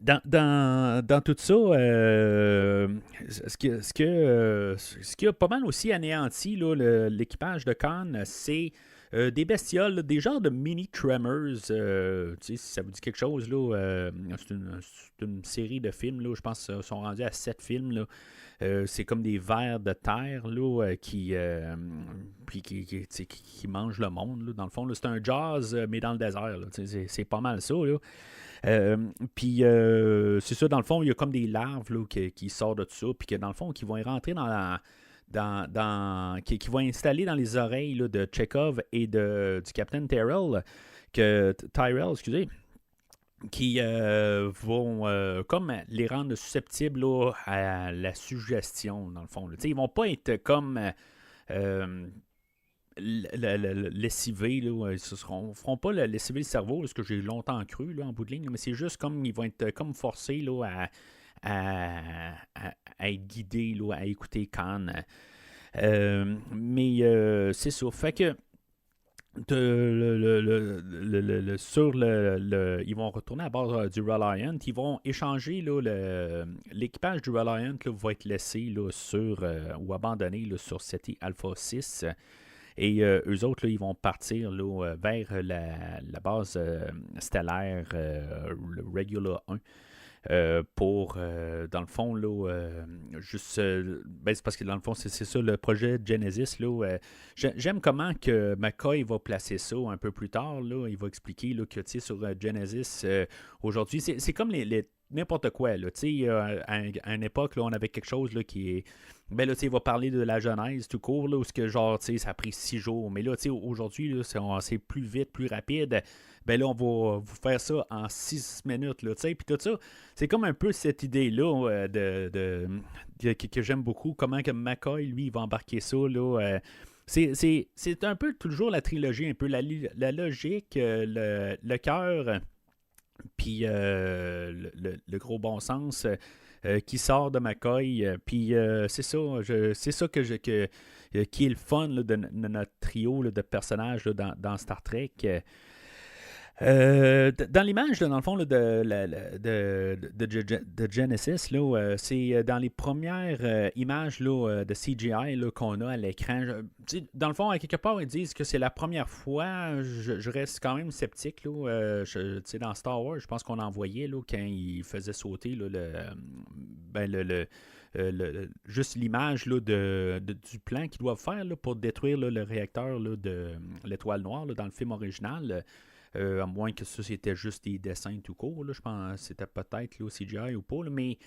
dans tout ça, ce qui a pas mal aussi anéanti là, l'équipage de Khan, c'est des bestioles, là, des genres de mini Tremors. Si ça vous dit quelque chose, là, c'est une série de films. Là, je pense qu'ils sont rendus à 7 films. Là. C'est comme des vers de terre là, qui mangent le monde. Là, dans le fond, là, c'est un jazz, mais dans le désert. Là, c'est pas mal ça. Là. C'est ça, dans le fond, il y a comme des larves là, qui sortent de tout ça, puis que dans le fond, qui vont rentrer qui vont installer dans les oreilles là, de Chekhov et du Captain Tyrell, excusez, qui vont comme les rendre susceptibles là, à la suggestion, dans le fond. Là. Ils vont pas être comme lessivés, là, ils ne feront pas lessiver le cerveau, ce que j'ai longtemps cru là, en bout de ligne, mais c'est juste comme ils vont être comme forcés là, à être guidés, là, à écouter Khan. C'est ça. Fait que ils vont retourner à bord du Reliant. Ils vont échanger là, l'équipage du Reliant là, va être laissé là, ou abandonné là, sur SETI Alpha 6. Et eux autres, là, ils vont partir là, vers la base stellaire, le Regula 1. Dans le fond, là, c'est parce que dans le fond, c'est ça le projet Genesis. Là, j'aime comment que McCoy va placer ça un peu plus tard. Là, il va expliquer là, que sur Genesis, aujourd'hui, c'est comme n'importe quoi. Là, à une époque, là, on avait quelque chose là, qui est. Ben là, il va parler de la Genèse tout court, là, où que, genre, ça a pris 6 jours. Mais là, aujourd'hui, là, c'est plus vite, plus rapide. Ben là, on va vous faire ça en 6 minutes. Là, puis tout ça, c'est comme un peu cette idée-là que j'aime beaucoup. Comment que McCoy, lui, il va embarquer ça. Là, c'est un peu toujours la trilogie, un peu la logique, le cœur, puis le gros bon sens qui sort de McCoy. Puis c'est ça, c'est ça qui est le fun là, de notre trio là, de personnages là, dans Star Trek. Dans l'image, là, dans le fond, là, de Genesis, là, c'est dans les premières images là, de CGI là, qu'on a à l'écran. Dans le fond, à quelque part, ils disent que c'est la première fois. Je reste quand même sceptique. Là, dans Star Wars, je pense qu'on en voyait là, quand ils faisaient sauter là, juste l'image là, du plan qu'ils doivent faire là, pour détruire là, le réacteur là, de l'étoile noire là, dans le film original. À moins que ça, c'était juste des dessins tout court. Là, je pense que c'était peut-être là, CGI ou pas. Là, mais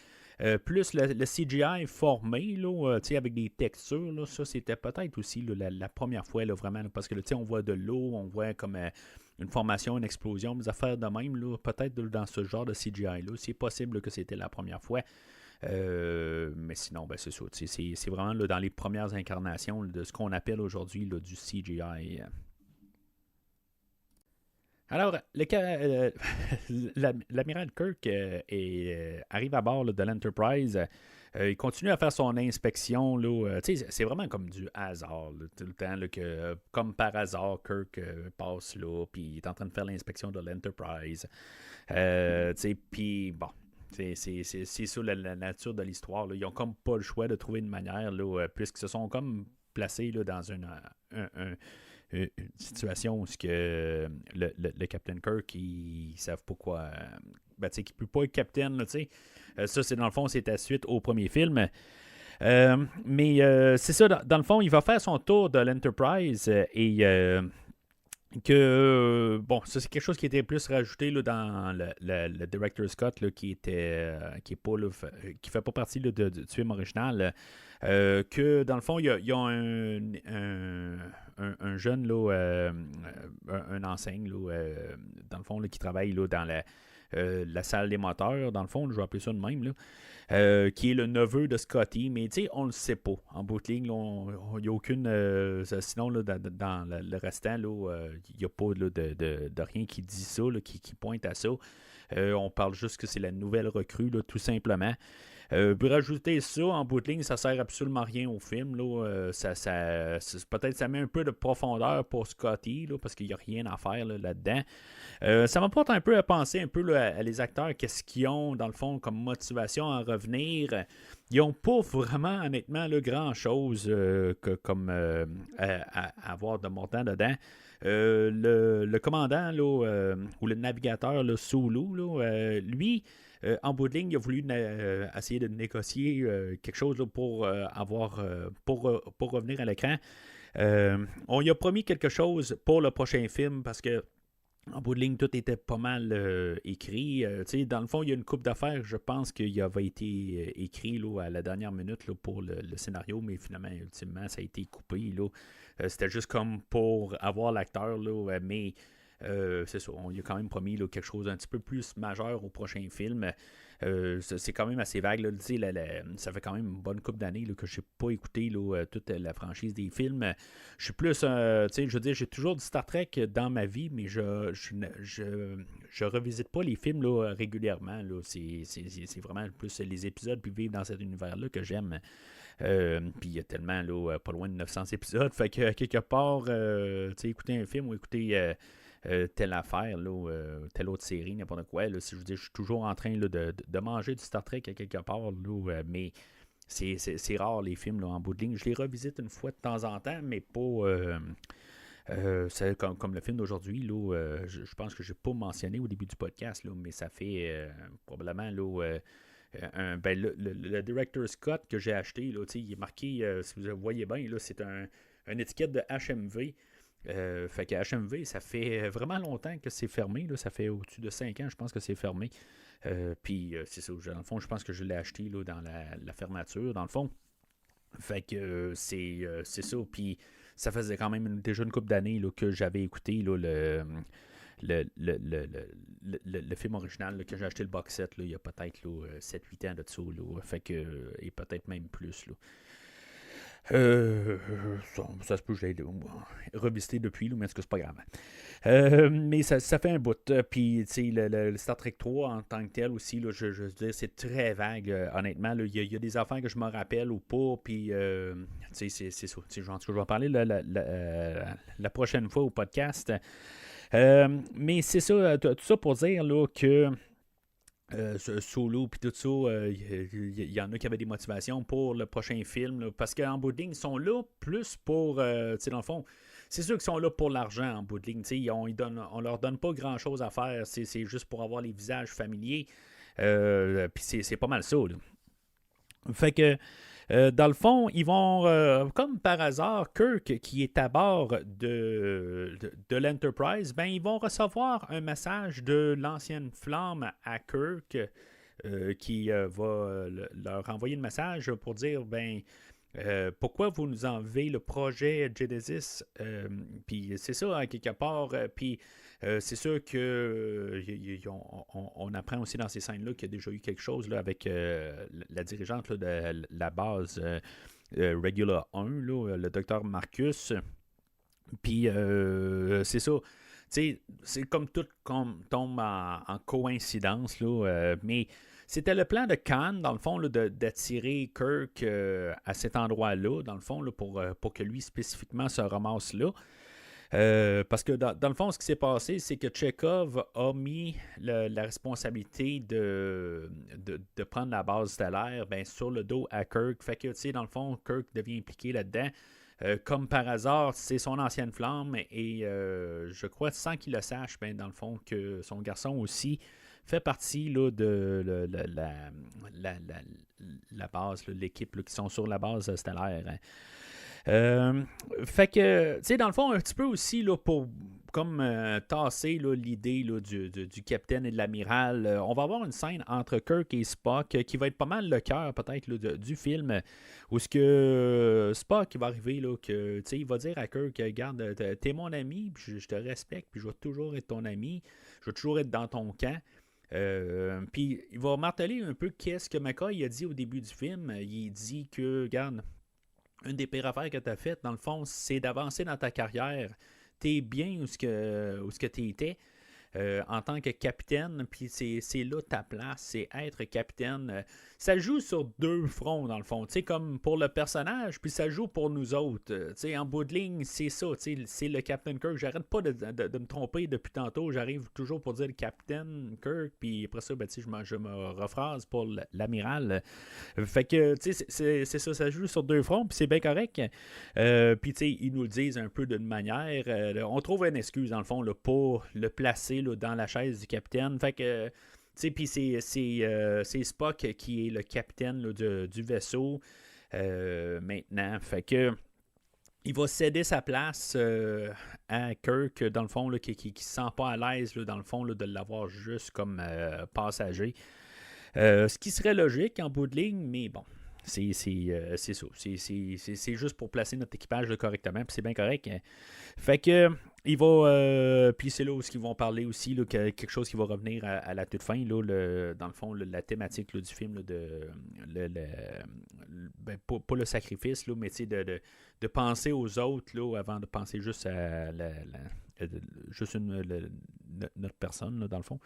plus le CGI formé, là, avec des textures, là, ça, c'était peut-être aussi là, la première fois, là, vraiment. Là, parce que là, on voit de l'eau, on voit comme une formation, une explosion, des affaires de même. Là, peut-être dans ce genre de CGI-là. C'est possible là, que c'était la première fois. Mais sinon, ben, c'est ça. C'est vraiment là, dans les premières incarnations là, de ce qu'on appelle aujourd'hui là, du CGI. Alors, l'amiral Kirk arrive à bord là, de l'Enterprise. Il continue à faire son inspection. Là, c'est vraiment comme du hasard. Là, tout le temps, là, comme par hasard, Kirk passe là, puis il est en train de faire l'inspection de l'Enterprise. Puis, bon, c'est ça la nature de l'histoire. Là. Ils n'ont comme pas le choix de trouver une manière, là, puisqu'ils se sont comme placés là, dans une situation où que le Captain Kirk, ils ne savent pas quoi. Qu'il ne peut pas être capitaine. Là, ça, c'est dans le fond, c'est à suite au premier film. Mais c'est ça, dans le fond, il va faire son tour de l'Enterprise et bon, ça c'est quelque chose qui était plus rajouté là, dans le Director's Cut là, qui est pas là, qui fait pas partie là, du film original. Que dans le fond, il y a un jeune là, un enseigne là, dans le fond là, qui travaille là, dans la salle des moteurs, dans le fond, je vais appeler ça de même, là, qui est le neveu de Scotty, mais tu sais, on le sait pas. En bout de ligne, il n'y a aucune. Sinon, là, dans le restant, il n'y a pas là, de rien qui dit ça, là, qui pointe à ça. On parle juste que c'est la nouvelle recrue, là, tout simplement. Puis rajouter ça, en bout de ligne, ça sert absolument rien au film. Là. Peut-être ça met un peu de profondeur pour Scotty, là, parce qu'il n'y a rien à faire là-dedans. Ça m'apporte un peu à penser un peu là, à les acteurs, qu'est-ce qu'ils ont, dans le fond, comme motivation à revenir. Ils n'ont pas vraiment, honnêtement, grand-chose à avoir de montant dedans. Le commandant là, ou le navigateur là, Sulu, là, lui, en bout de ligne, il a voulu essayer de négocier quelque chose là, pour revenir à l'écran. On lui a promis quelque chose pour le prochain film parce que en bout de ligne, tout était pas mal écrit. Dans le fond, il y a une coupe d'affaires, je pense qu'il avait été écrit là, à la dernière minute là, pour le scénario, mais finalement, ultimement, ça a été coupé. Là. C'était juste comme pour avoir l'acteur, là, mais c'est ça, on lui a quand même promis là, quelque chose d'un petit peu plus majeur au prochain film. C'est quand même assez vague. Là, ça fait quand même une bonne couple d'années là, que je n'ai pas écouté là, toute la franchise des films. Je suis plus, je veux dire, j'ai toujours du Star Trek dans ma vie, mais je revisite pas les films là, régulièrement. Là. C'est vraiment plus les épisodes puis vivre dans cet univers-là que j'aime. Puis il y a tellement là, pas loin de 900 épisodes. Fait que quelque part, écouter un film ou écouter telle affaire, là, telle autre série, n'importe quoi. Là, si je veux dire, je suis toujours en train là, de manger du Star Trek à quelque part, là, mais c'est rare les films là, en bout de ligne. Je les revisite une fois de temps en temps, mais pas c'est comme le film d'aujourd'hui. Là, je pense que je n'ai pas mentionné au début du podcast, là, mais ça fait probablement là, le Director Scott que j'ai acheté, là, il est marqué, si vous voyez bien, là, c'est une étiquette de HMV. Fait que HMV, ça fait vraiment longtemps que c'est fermé. Là, ça fait au-dessus de 5 ans, je pense que c'est fermé. Puis c'est ça. Dans le fond, je pense que je l'ai acheté là, dans la fermeture, dans le fond. Fait que c'est ça. Puis ça faisait quand même déjà une couple d'années là, que j'avais écouté là, le film original là, que j'ai acheté le box set là, il y a peut-être 7-8 ans de ça. Là, fait que, et peut-être même plus. Là. Ça se peut que je l'ai revisité depuis, là, mais est-ce que c'est pas grave. Mais ça fait un bout. Puis, tu sais, le Star Trek 3 en tant que tel aussi, là, je veux dire, c'est très vague, honnêtement. Il y a des affaires que je me rappelle ou pas. Puis, tu sais, c'est ça. Je vais en parler la prochaine fois au podcast. Mais c'est ça, tout ça pour dire là, que. Solo puis tout ça, il y en a qui avaient des motivations pour le prochain film là, parce qu'en bout de ligne, ils sont là plus pour, tu sais, dans le fond, c'est sûr qu'ils sont là pour l'argent en bout de ligne, on leur donne pas grand chose à faire, c'est juste pour avoir les visages familiers, puis c'est pas mal ça là. Fait que dans le fond, ils vont, comme par hasard, Kirk, qui est à bord de l'Enterprise, ben, ils vont recevoir un message de l'ancienne flamme à Kirk qui va leur envoyer le message pour dire, ben, pourquoi vous nous enlevez le projet Genesis? Puis c'est ça, hein, quelque part. Puis c'est sûr que on apprend aussi dans ces scènes-là qu'il y a déjà eu quelque chose là, avec la dirigeante là, de la base Regular 1, là, le docteur Marcus. Puis c'est ça. C'est comme tout tombe en coïncidence, là, mais c'était le plan de Khan, dans le fond, là, d'attirer Kirk à cet endroit-là, dans le fond, là, pour que lui spécifiquement se ramasse là. Parce que dans le fond, ce qui s'est passé, c'est que Chekhov a mis la responsabilité de prendre la base stellaire sur le dos à Kirk. Fait que, tu sais, dans le fond, Kirk devient impliqué là-dedans. Comme par hasard, c'est son ancienne flamme et je crois, sans qu'il le sache, dans le fond, que son garçon aussi fait partie là, de la base, là, l'équipe là, qui sont sur la base stellaire. Hein. Fait que, tu sais, dans le fond, un petit peu aussi là, pour comme tasser là, l'idée là, du capitaine et de l'amiral, on va avoir une scène entre Kirk et Spock qui va être pas mal le cœur peut-être là, du film, où ce que Spock va arriver, là, que, tu sais, il va dire à Kirk, regarde, t'es mon ami, puis je te respecte, puis je vais toujours être ton ami, je vais toujours être dans ton camp. Puis il va marteler un peu qu'est-ce que McCoy a dit au début du film. Il dit que, regarde, une des pires affaires que tu as faites, dans le fond, c'est d'avancer dans ta carrière. Tu es bien où ce que tu étais. en tant que capitaine, puis c'est là ta place, c'est être capitaine. Ça joue sur deux fronts, dans le fond, tu sais, comme pour le personnage, puis ça joue pour nous autres. Tu sais, en bout de ligne, c'est ça, tu sais, c'est le Captain Kirk. J'arrête pas de me tromper depuis tantôt, j'arrive toujours pour dire le Captain Kirk, puis après ça, ben, tu sais, je me rephrase pour l'amiral. Fait que, tu sais, c'est ça, ça joue sur deux fronts, puis c'est bien correct. Puis, tu sais, ils nous le disent un peu d'une manière. On trouve une excuse, dans le fond, là, pour le placer là, dans la chaise du capitaine. Fait que, tu sais, puis c'est Spock qui est le capitaine là, du vaisseau maintenant. Fait que, il va céder sa place à Kirk, dans le fond, là, qui se sent pas à l'aise, là, dans le fond, là, de l'avoir juste comme passager. Ce qui serait logique en bout de ligne, mais bon. C'est ça. C'est juste pour placer notre équipage là, correctement, puis c'est bien correct. Fait que il va. Puis c'est là où ils vont parler aussi là, quelque chose qui va revenir à la toute fin. Là, dans le fond, la thématique là, du film là, ben, pas le sacrifice, là, mais de penser aux autres là, avant de penser juste à juste notre personne, là, dans le fond.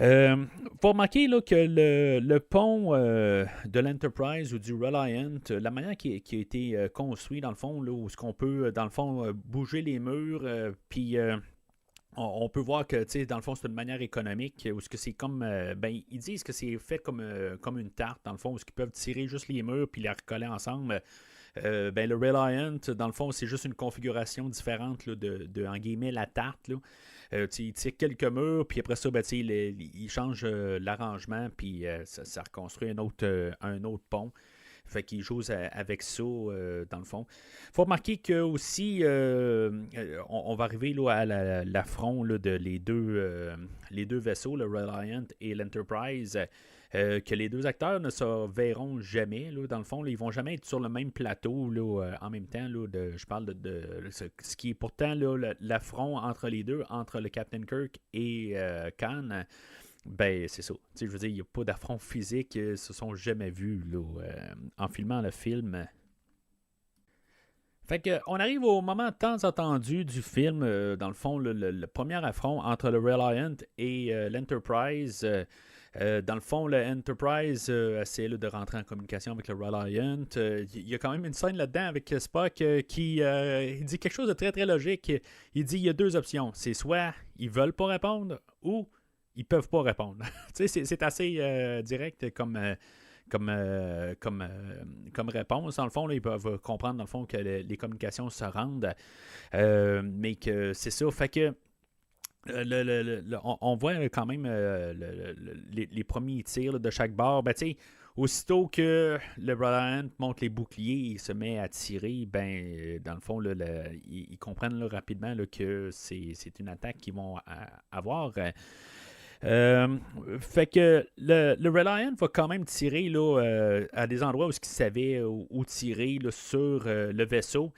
Faut remarquer là, que le pont de l'Enterprise ou du Reliant, la manière qui a été construit dans le fond, là, où ce qu'on peut dans le fond bouger les murs, puis on peut voir que dans le fond c'est une manière économique, où ce que c'est comme ben ils disent que c'est fait comme une tarte dans le fond, où ils peuvent tirer juste les murs puis les recoller ensemble. Ben, le Reliant, dans le fond, c'est juste une configuration différente là, de en guillemets, la tarte. Là. Il tire quelques murs, puis après ça, ben, il change l'arrangement, puis ça reconstruit un autre pont. Fait qu'il joue avec ça, dans le fond. Il faut remarquer que aussi, on va arriver là, à l'affront de les deux vaisseaux, le Reliant et l'Enterprise. Que les deux acteurs ne se verront jamais, là, dans le fond, là, ils vont jamais être sur le même plateau là, en même temps. Là, je parle de ce qui est pourtant là, l'affront entre les deux, entre le Captain Kirk et Khan. Ben, c'est ça. Je veux dire, il n'y a pas d'affront physique, ils se sont jamais vus là, en filmant le film. Fait que, on arrive au moment tant attendu du film, dans le fond, le premier affront entre le Reliant et l'Enterprise. Dans le fond, le Enterprise essaie de rentrer en communication avec le Reliant. Il y a quand même une scène là-dedans avec Spock qui il dit quelque chose de très très logique. Il dit il y a deux options. C'est soit ils veulent pas répondre ou ils peuvent pas répondre. C'est assez direct comme réponse. Dans le fond, là, ils peuvent comprendre dans le fond que les communications se rendent. Mais que c'est ça. Fait que on voit quand même les premiers tirs là, de chaque bord. Ben, aussitôt que le Reliant monte les boucliers et se met à tirer, ben, dans le fond, là, ils comprennent là, rapidement là, que c'est une attaque qu'ils vont avoir. Fait que le Reliant va quand même tirer là, à des endroits où il savait où tirer là, sur le vaisseau.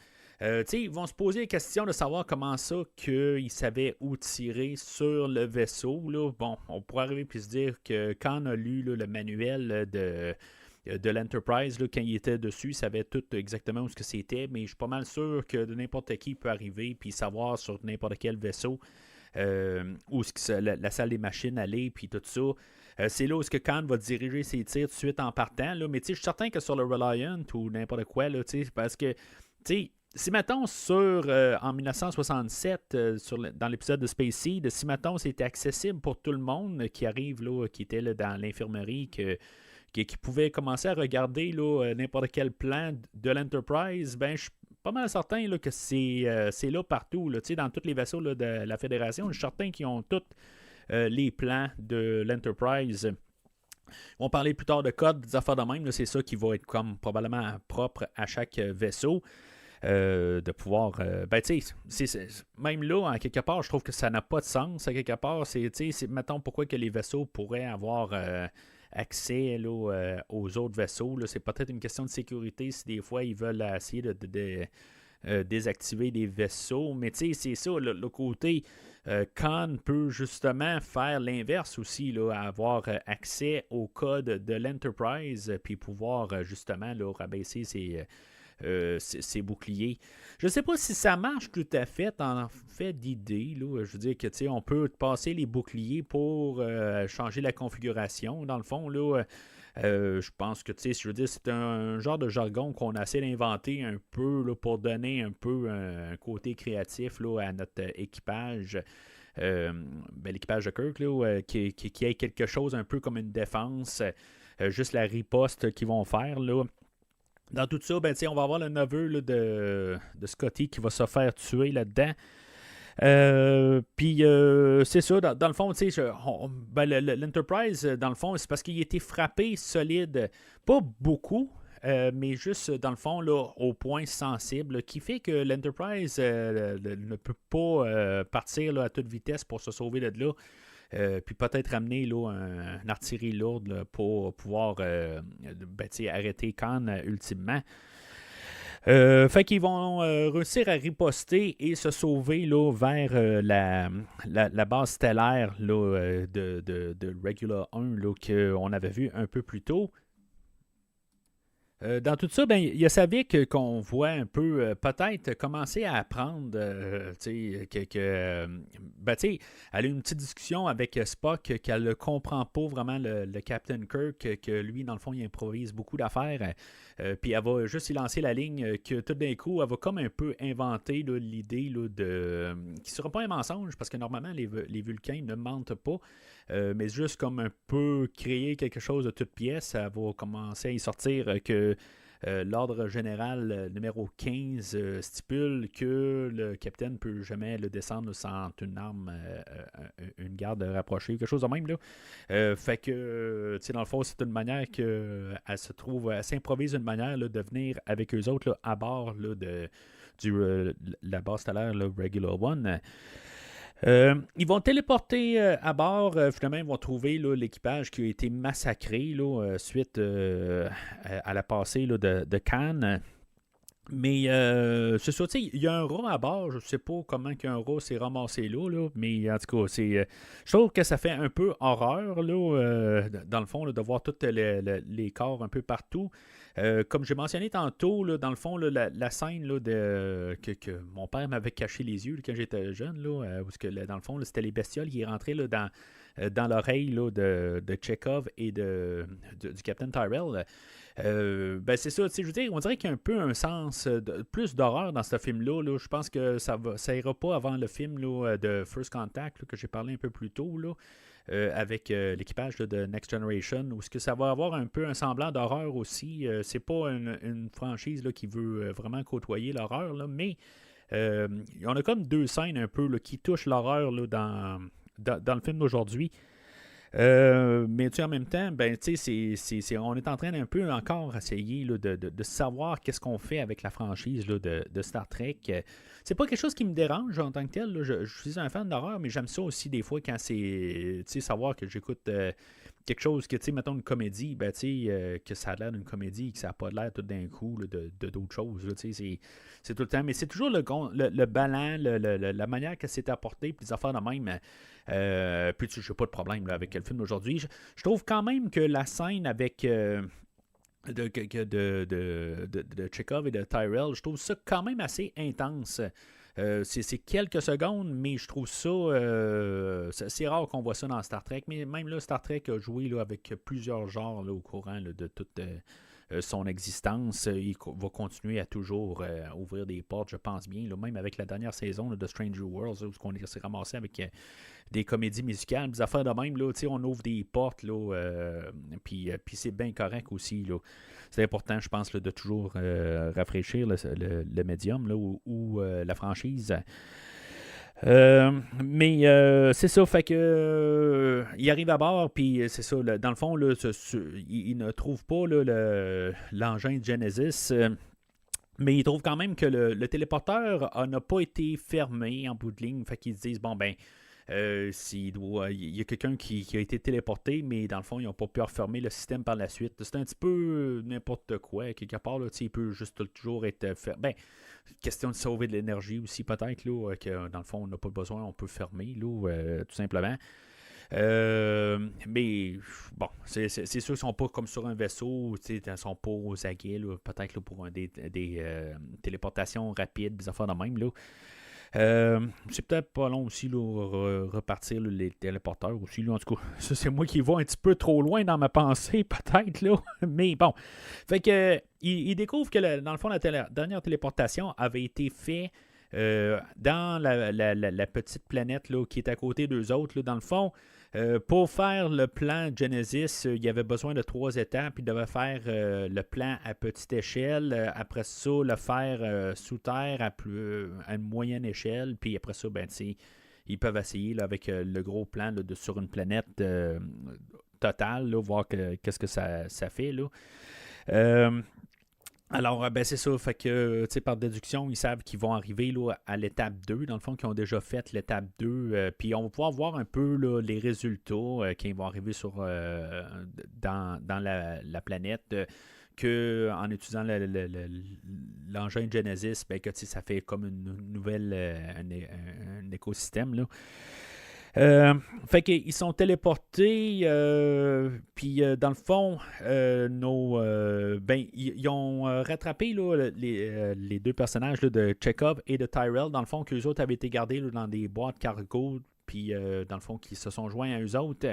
Ils vont se poser la question de savoir comment ça qu'ils savaient où tirer sur le vaisseau. Là. Bon, on pourrait arriver et se dire que quand on a lu là, le manuel de l'Enterprise, là, quand il était dessus, il savait tout exactement où ce que c'était, mais je suis pas mal sûr que n'importe qui peut arriver et savoir sur n'importe quel vaisseau où la salle des machines allait, puis tout ça. C'est là où Khan va diriger ses tirs tout de suite en partant. Là. Mais je suis certain que sur le Reliant ou n'importe quoi, là, parce que si mettons en 1967, dans l'épisode de Space Seed, si mettons c'était accessible pour tout le monde qui arrive, là, qui était là, dans l'infirmerie, qui pouvait commencer à regarder là, n'importe quel plan de l'Enterprise, ben je suis pas mal certain là, que c'est là partout, là, dans tous les vaisseaux là, de la Fédération. Je suis certain qu'ils ont tous les plans de l'Enterprise. On va parler plus tard de code, des affaires de même. Là, c'est ça qui va être comme probablement propre à chaque vaisseau. De pouvoir. Même là, en quelque part, je trouve que ça n'a pas de sens. À quelque part, mettons pourquoi que les vaisseaux pourraient avoir accès là, aux autres vaisseaux. Là. C'est peut-être une question de sécurité si des fois ils veulent essayer de désactiver des vaisseaux. Mais c'est ça, le côté. Khan peut justement faire l'inverse aussi, là, avoir accès au code de l'Enterprise, puis pouvoir justement là, rabaisser ses boucliers. Je ne sais pas si ça marche tout à fait en fait d'idée. Là. Je veux dire que on peut passer les boucliers pour changer la configuration. Dans le fond, là, je pense que je veux dire, c'est un genre de jargon qu'on a essayé d'inventer un peu là, pour donner un peu un côté créatif là, à notre équipage. L'équipage de Kirk, là, qui ait quelque chose un peu comme une défense, juste la riposte qu'ils vont faire. Là. Dans tout ça, on va avoir le neveu là, de Scotty qui va se faire tuer là-dedans. Puis c'est ça, dans le fond, l'Enterprise, dans le fond, c'est parce qu'il a été frappé solide, pas beaucoup, mais juste dans le fond, là, au point sensible, qui fait que l'Enterprise ne peut pas partir là, à toute vitesse pour se sauver de là. Puis peut-être ramener là, une artillerie lourde là, pour pouvoir arrêter Khan ultimement. Fait qu'ils vont réussir à riposter et se sauver là, vers la base stellaire là, de Regular 1 là, qu'on avait vu un peu plus tôt. Dans tout ça, il y a Savick qu'on voit un peu peut-être commencer à apprendre elle a eu une petite discussion avec Spock qu'elle ne comprend pas vraiment le Captain Kirk, que lui, dans le fond, il improvise beaucoup d'affaires. Puis elle va juste y lancer la ligne que tout d'un coup, elle va comme un peu inventer là, l'idée là, qui ne sera pas un mensonge, parce que normalement, les Vulcains ne mentent pas. Mais juste comme un peu créer quelque chose de toute pièce, ça va commencer à y sortir que l'ordre général numéro 15 stipule que le capitaine ne peut jamais le descendre sans une arme, une garde rapprochée, quelque chose de même. Là. Fait que, dans le fond, c'est une manière qu'elle se trouve, elle s'improvise une manière là, de venir avec eux autres là, à bord là, la base stellaire là, Regular One. Ils vont téléporter à bord. Finalement, ils vont trouver là, l'équipage qui a été massacré là, suite à la passée là, de Khan. Mais c'est ça, il y a un rat à bord. Je ne sais pas comment qu'un rat s'est ramassé là, mais en tout cas, je trouve que ça fait un peu horreur là, dans le fond, là, de voir tous les corps un peu partout. Comme j'ai mentionné tantôt, là, dans le fond, là, la scène là, que mon père m'avait caché les yeux là, quand j'étais jeune, là, parce que dans le fond, là, c'était les bestioles qui rentraient là, dans l'oreille là, de Chekhov et du Captain Tyrell. C'est ça, je veux dire, on dirait qu'il y a un peu un sens plus d'horreur dans ce film-là. Là. Je pense que ça ira pas avant le film là, de First Contact là, que j'ai parlé un peu plus tôt là, avec l'équipage là, de Next Generation, où ce que ça va avoir un peu un semblant d'horreur aussi. C'est pas une franchise là, qui veut vraiment côtoyer l'horreur, là, mais on a comme deux scènes un peu là, qui touchent l'horreur là, dans le film d'aujourd'hui. Mais en même temps, on est en train d'un peu encore essayer là, de savoir qu'est-ce qu'on fait avec la franchise là, de Star Trek. C'est pas quelque chose qui me dérange en tant que tel. Là. Je suis un fan d'horreur, mais j'aime ça aussi des fois quand c'est savoir que j'écoute quelque chose que, mettons une comédie, que ça a l'air d'une comédie et que ça n'a pas l'air tout d'un coup là, de d'autres choses. Là, c'est tout le temps. Mais c'est toujours le ballon, la manière que c'est apporté, puis les affaires de même. Puis je n'ai pas de problème là, avec le film d'aujourd'hui. Je trouve quand même que la scène avec de Chekhov et de Tyrell, je trouve ça quand même assez intense. C'est quelques secondes, mais je trouve ça... c'est rare qu'on voit ça dans Star Trek. Mais même là, Star Trek a joué là, avec plusieurs genres là, au courant là, de toute son existence. Il va continuer à toujours ouvrir des portes, je pense bien. Là, même avec la dernière saison là, de Stranger Worlds, où on s'est ramassé avec des comédies musicales, des affaires de même. Là, on ouvre des portes, puis c'est bien correct aussi. Là. C'est important, je pense, là, de toujours rafraîchir le médium là, ou la franchise. Mais c'est ça, fait que il arrive à bord, puis c'est ça, là, dans le fond, là, il ne trouve pas là, l'engin de Genesis, mais il trouve quand même que le téléporteur n'a pas été fermé en bout de ligne, fait qu'ils se disent, bon ben, il y a quelqu'un qui a été téléporté, mais dans le fond, ils n'ont pas pu refermer le système par la suite. C'est un petit peu n'importe quoi. Quelque part, là, il peut juste toujours être fermé. Question de sauver de l'énergie aussi, peut-être, là, que dans le fond, on n'a pas besoin, on peut fermer, là, tout simplement. Mais bon, c'est sûr qu'ils ne sont pas comme sur un vaisseau, ils ne sont pas aux aguets, là, peut-être là, pour des téléportations rapides, des affaires de même. Là. C'est peut-être pas long aussi, là, repartir là, les téléporteurs aussi. Là, en tout cas, ça c'est moi qui vais un petit peu trop loin dans ma pensée, peut-être. Là. Mais bon. Fait que il découvre que dans le fond, la dernière téléportation avait été faite dans la petite planète là, qui est à côté d'eux autres. Là, dans le fond, pour faire le plan Genesis, il y avait besoin de 3 étapes. Il devait faire le plan à petite échelle. Après ça, le faire sous terre à une moyenne échelle. Puis après ça, ben, ils peuvent essayer là, avec le gros plan là, sur une planète totale, là, voir qu'est-ce que ça fait. Là. Alors, ben c'est ça. Fait que, par déduction, ils savent qu'ils vont arriver là, à l'étape 2, dans le fond, qu'ils ont déjà fait l'étape 2. Puis on va pouvoir voir un peu là, les résultats quand ils vont arriver dans la planète. En utilisant l'engin Genesis, ben, que ça fait comme une nouvelle un écosystème. Là. Fait qu'ils sont téléportés, puis dans le fond, ils ont rattrapé là, les deux personnages là, de Chekhov et de Tyrell, dans le fond, qu'eux autres avaient été gardés là, dans des boîtes cargo, puis dans le fond, qui se sont joints à eux autres.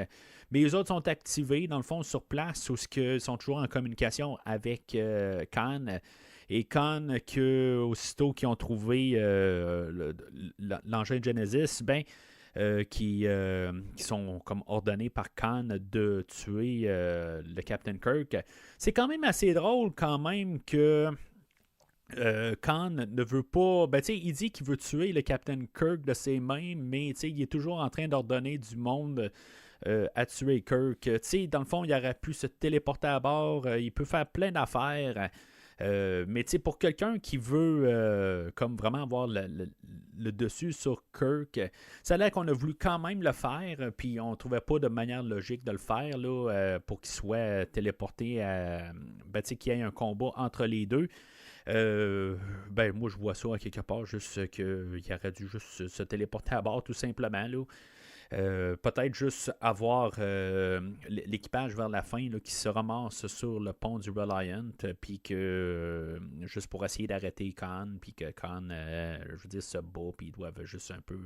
Mais eux autres sont activés, dans le fond, sur place, où ils sont toujours en communication avec Khan. Et Khan, aussitôt qu'ils ont trouvé l'engin Genesis, ben qui sont comme ordonnés par Khan de tuer le Captain Kirk. C'est quand même assez drôle quand même que Khan ne veut pas... Ben, il dit qu'il veut tuer le Captain Kirk de ses mains, mais il est toujours en train d'ordonner du monde à tuer Kirk. Dans le fond, il aurait pu se téléporter à bord, il peut faire plein d'affaires. Mais pour quelqu'un qui veut comme vraiment avoir le dessus sur Kirk, ça a l'air qu'on a voulu quand même le faire, puis on trouvait pas de manière logique de le faire là, pour qu'il soit téléporté qu'il y ait un combat entre les deux. Moi je vois ça à quelque part, juste qu'il aurait dû juste se téléporter à bord tout simplement là. Peut-être juste avoir l'équipage vers la fin là, qui se ramasse sur le pont du Reliant, puis que juste pour essayer d'arrêter Khan, puis que Khan, se bat, puis ils doivent juste un peu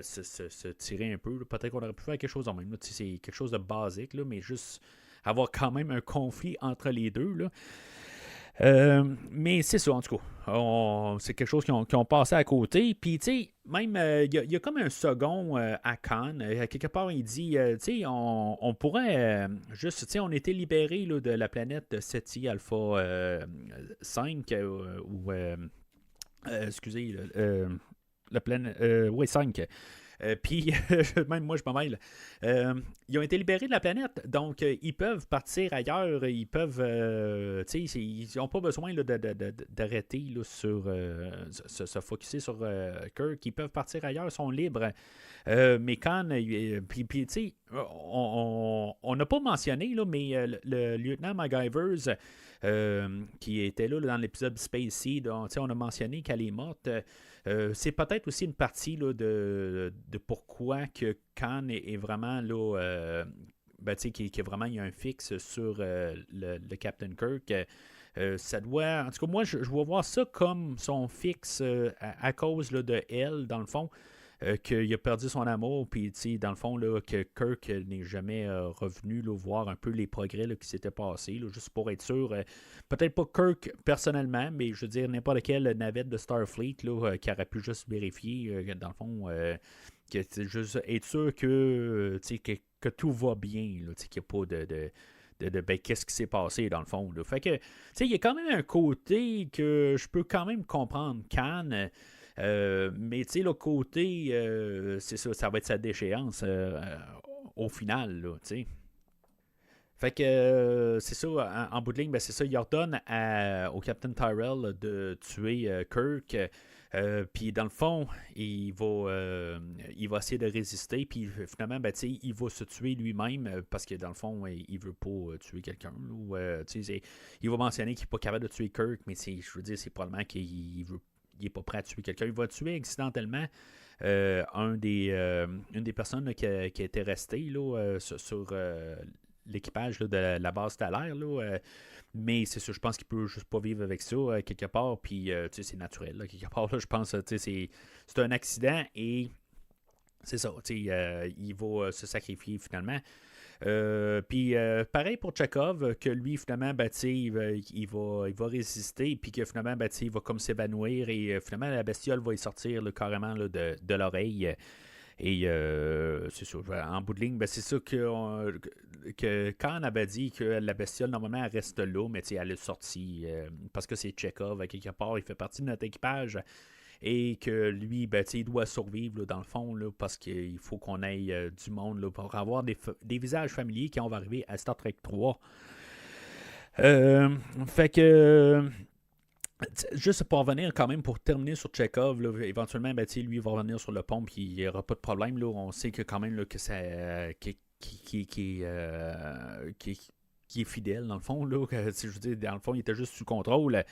se tirer un peu. Là. Peut-être qu'on aurait pu faire quelque chose en même. Là. C'est quelque chose de basique, là, mais juste avoir quand même un conflit entre les deux. Là. Mais c'est ça, en tout cas. C'est quelque chose qu'ils ont passé à côté. Puis, tu sais, même, il y a comme un second à Khan. Quelque part, il dit, tu sais, on pourrait juste, tu sais, on était libérés là, de la planète Ceti Alpha 5, excusez, la planète, oui, 5. Puis, même moi, je me mêle. Ils ont été libérés de la planète, donc ils peuvent partir ailleurs. Ils peuvent, ils n'ont pas besoin là, d'arrêter là, sur se focusser sur Kirk. Ils peuvent partir ailleurs, ils sont libres. Mais quand, puis tu sais, on n'a pas mentionné, là, mais le lieutenant MacGyvers, qui était là dans l'épisode Space Seed, on a mentionné qu'elle est morte. C'est peut-être aussi une partie là, de pourquoi que Khan est vraiment là, qu'il vraiment il y a un fixe sur le Captain Kirk. Ça doit. En tout cas, moi, je vais voir ça comme son fixe à cause là, de elle, dans le fond. Qu'il a perdu son amour, puis dans le fond, là, que Kirk n'est jamais revenu là, voir un peu les progrès là, qui s'étaient passés, là, juste pour être sûr. Peut-être pas Kirk personnellement, mais je veux dire, n'importe quelle navette de Starfleet là, qui aurait pu juste vérifier, dans le fond, que juste être sûr que tout va bien, là, qu'il n'y a pas de qu'est-ce qui s'est passé dans le fond. Là. Fait que, il y a quand même un côté que je peux quand même comprendre Khan. Mais tu sais, le côté, c'est ça va être sa déchéance au final, là, tu sais. Fait que c'est ça, en bout de ligne, c'est ça, il ordonne au Captain Tyrell de tuer Kirk. Puis dans le fond, il va essayer de résister. Puis finalement, il va se tuer lui-même parce que dans le fond, il veut pas tuer quelqu'un. Il va mentionner qu'il n'est pas capable de tuer Kirk, mais je veux dire, c'est probablement qu'il veut. n'est pas prêt à tuer quelqu'un. Il va tuer accidentellement une des personnes là, qui était restée là, sur l'équipage là, de la base stellaire. Là, mais c'est ça, je pense qu'il peut juste pas vivre avec ça quelque part. Puis c'est naturel. Là, quelque part, là, je pense que c'est un accident et c'est ça. Il va se sacrifier finalement. Puis pareil pour Chekhov, que lui finalement il va résister, puis que finalement il va comme s'évanouir et finalement la bestiole va y sortir là, carrément là, de l'oreille. Et c'est ça, en bout de ligne, c'est ça que Khan avait dit que la bestiole normalement elle reste là, mais elle est sortie parce que c'est Chekhov, à quelque part, il fait partie de notre équipage. Et que lui, il doit survivre là, dans le fond, là, parce qu'il faut qu'on ait du monde là, pour avoir des visages familiers quand on va arriver à Star Trek 3. Fait que juste pour revenir quand même, pour terminer sur Chekhov, là, éventuellement, lui, il va revenir sur le pont, puis il n'y aura pas de problème. Là. On sait que quand même là, que ça... qui est fidèle, dans le fond. Là, je veux dire, dans le fond, il était juste sous contrôle.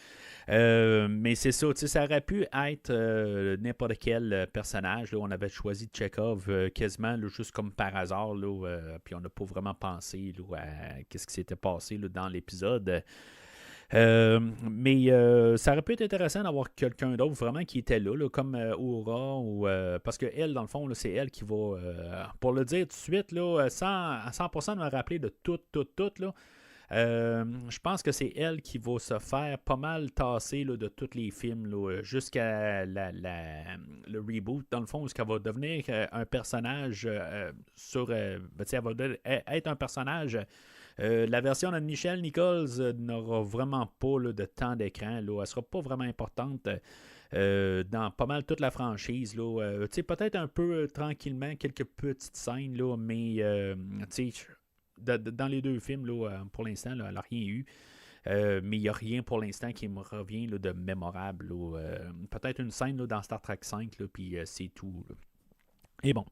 Mais c'est ça, ça aurait pu être n'importe quel personnage. Là, on avait choisi Chekhov quasiment là, juste comme par hasard. Puis on n'a pas vraiment pensé là, à ce qui s'était passé là, dans l'épisode. Mais ça aurait pu être intéressant d'avoir quelqu'un d'autre vraiment qui était là comme Uhura, parce que elle, dans le fond, là, c'est elle qui va, pour le dire tout de suite, là, à 100% de me rappeler de tout, là. Je pense que c'est elle qui va se faire pas mal tasser là, de tous les films là, jusqu'à le reboot, dans le fond, où elle va devenir un personnage elle va être un personnage. La version de Michelle Nichols n'aura vraiment pas là, de temps d'écran. Là. Elle ne sera pas vraiment importante dans pas mal toute la franchise. Là. Peut-être un peu tranquillement, quelques petites scènes, là, mais dans les deux films, là, pour l'instant, là, elle n'a rien eu. Mais il n'y a rien pour l'instant qui me revient là, de mémorable. Là. Peut-être une scène là, dans Star Trek 5, puis c'est tout. Là. Et bon.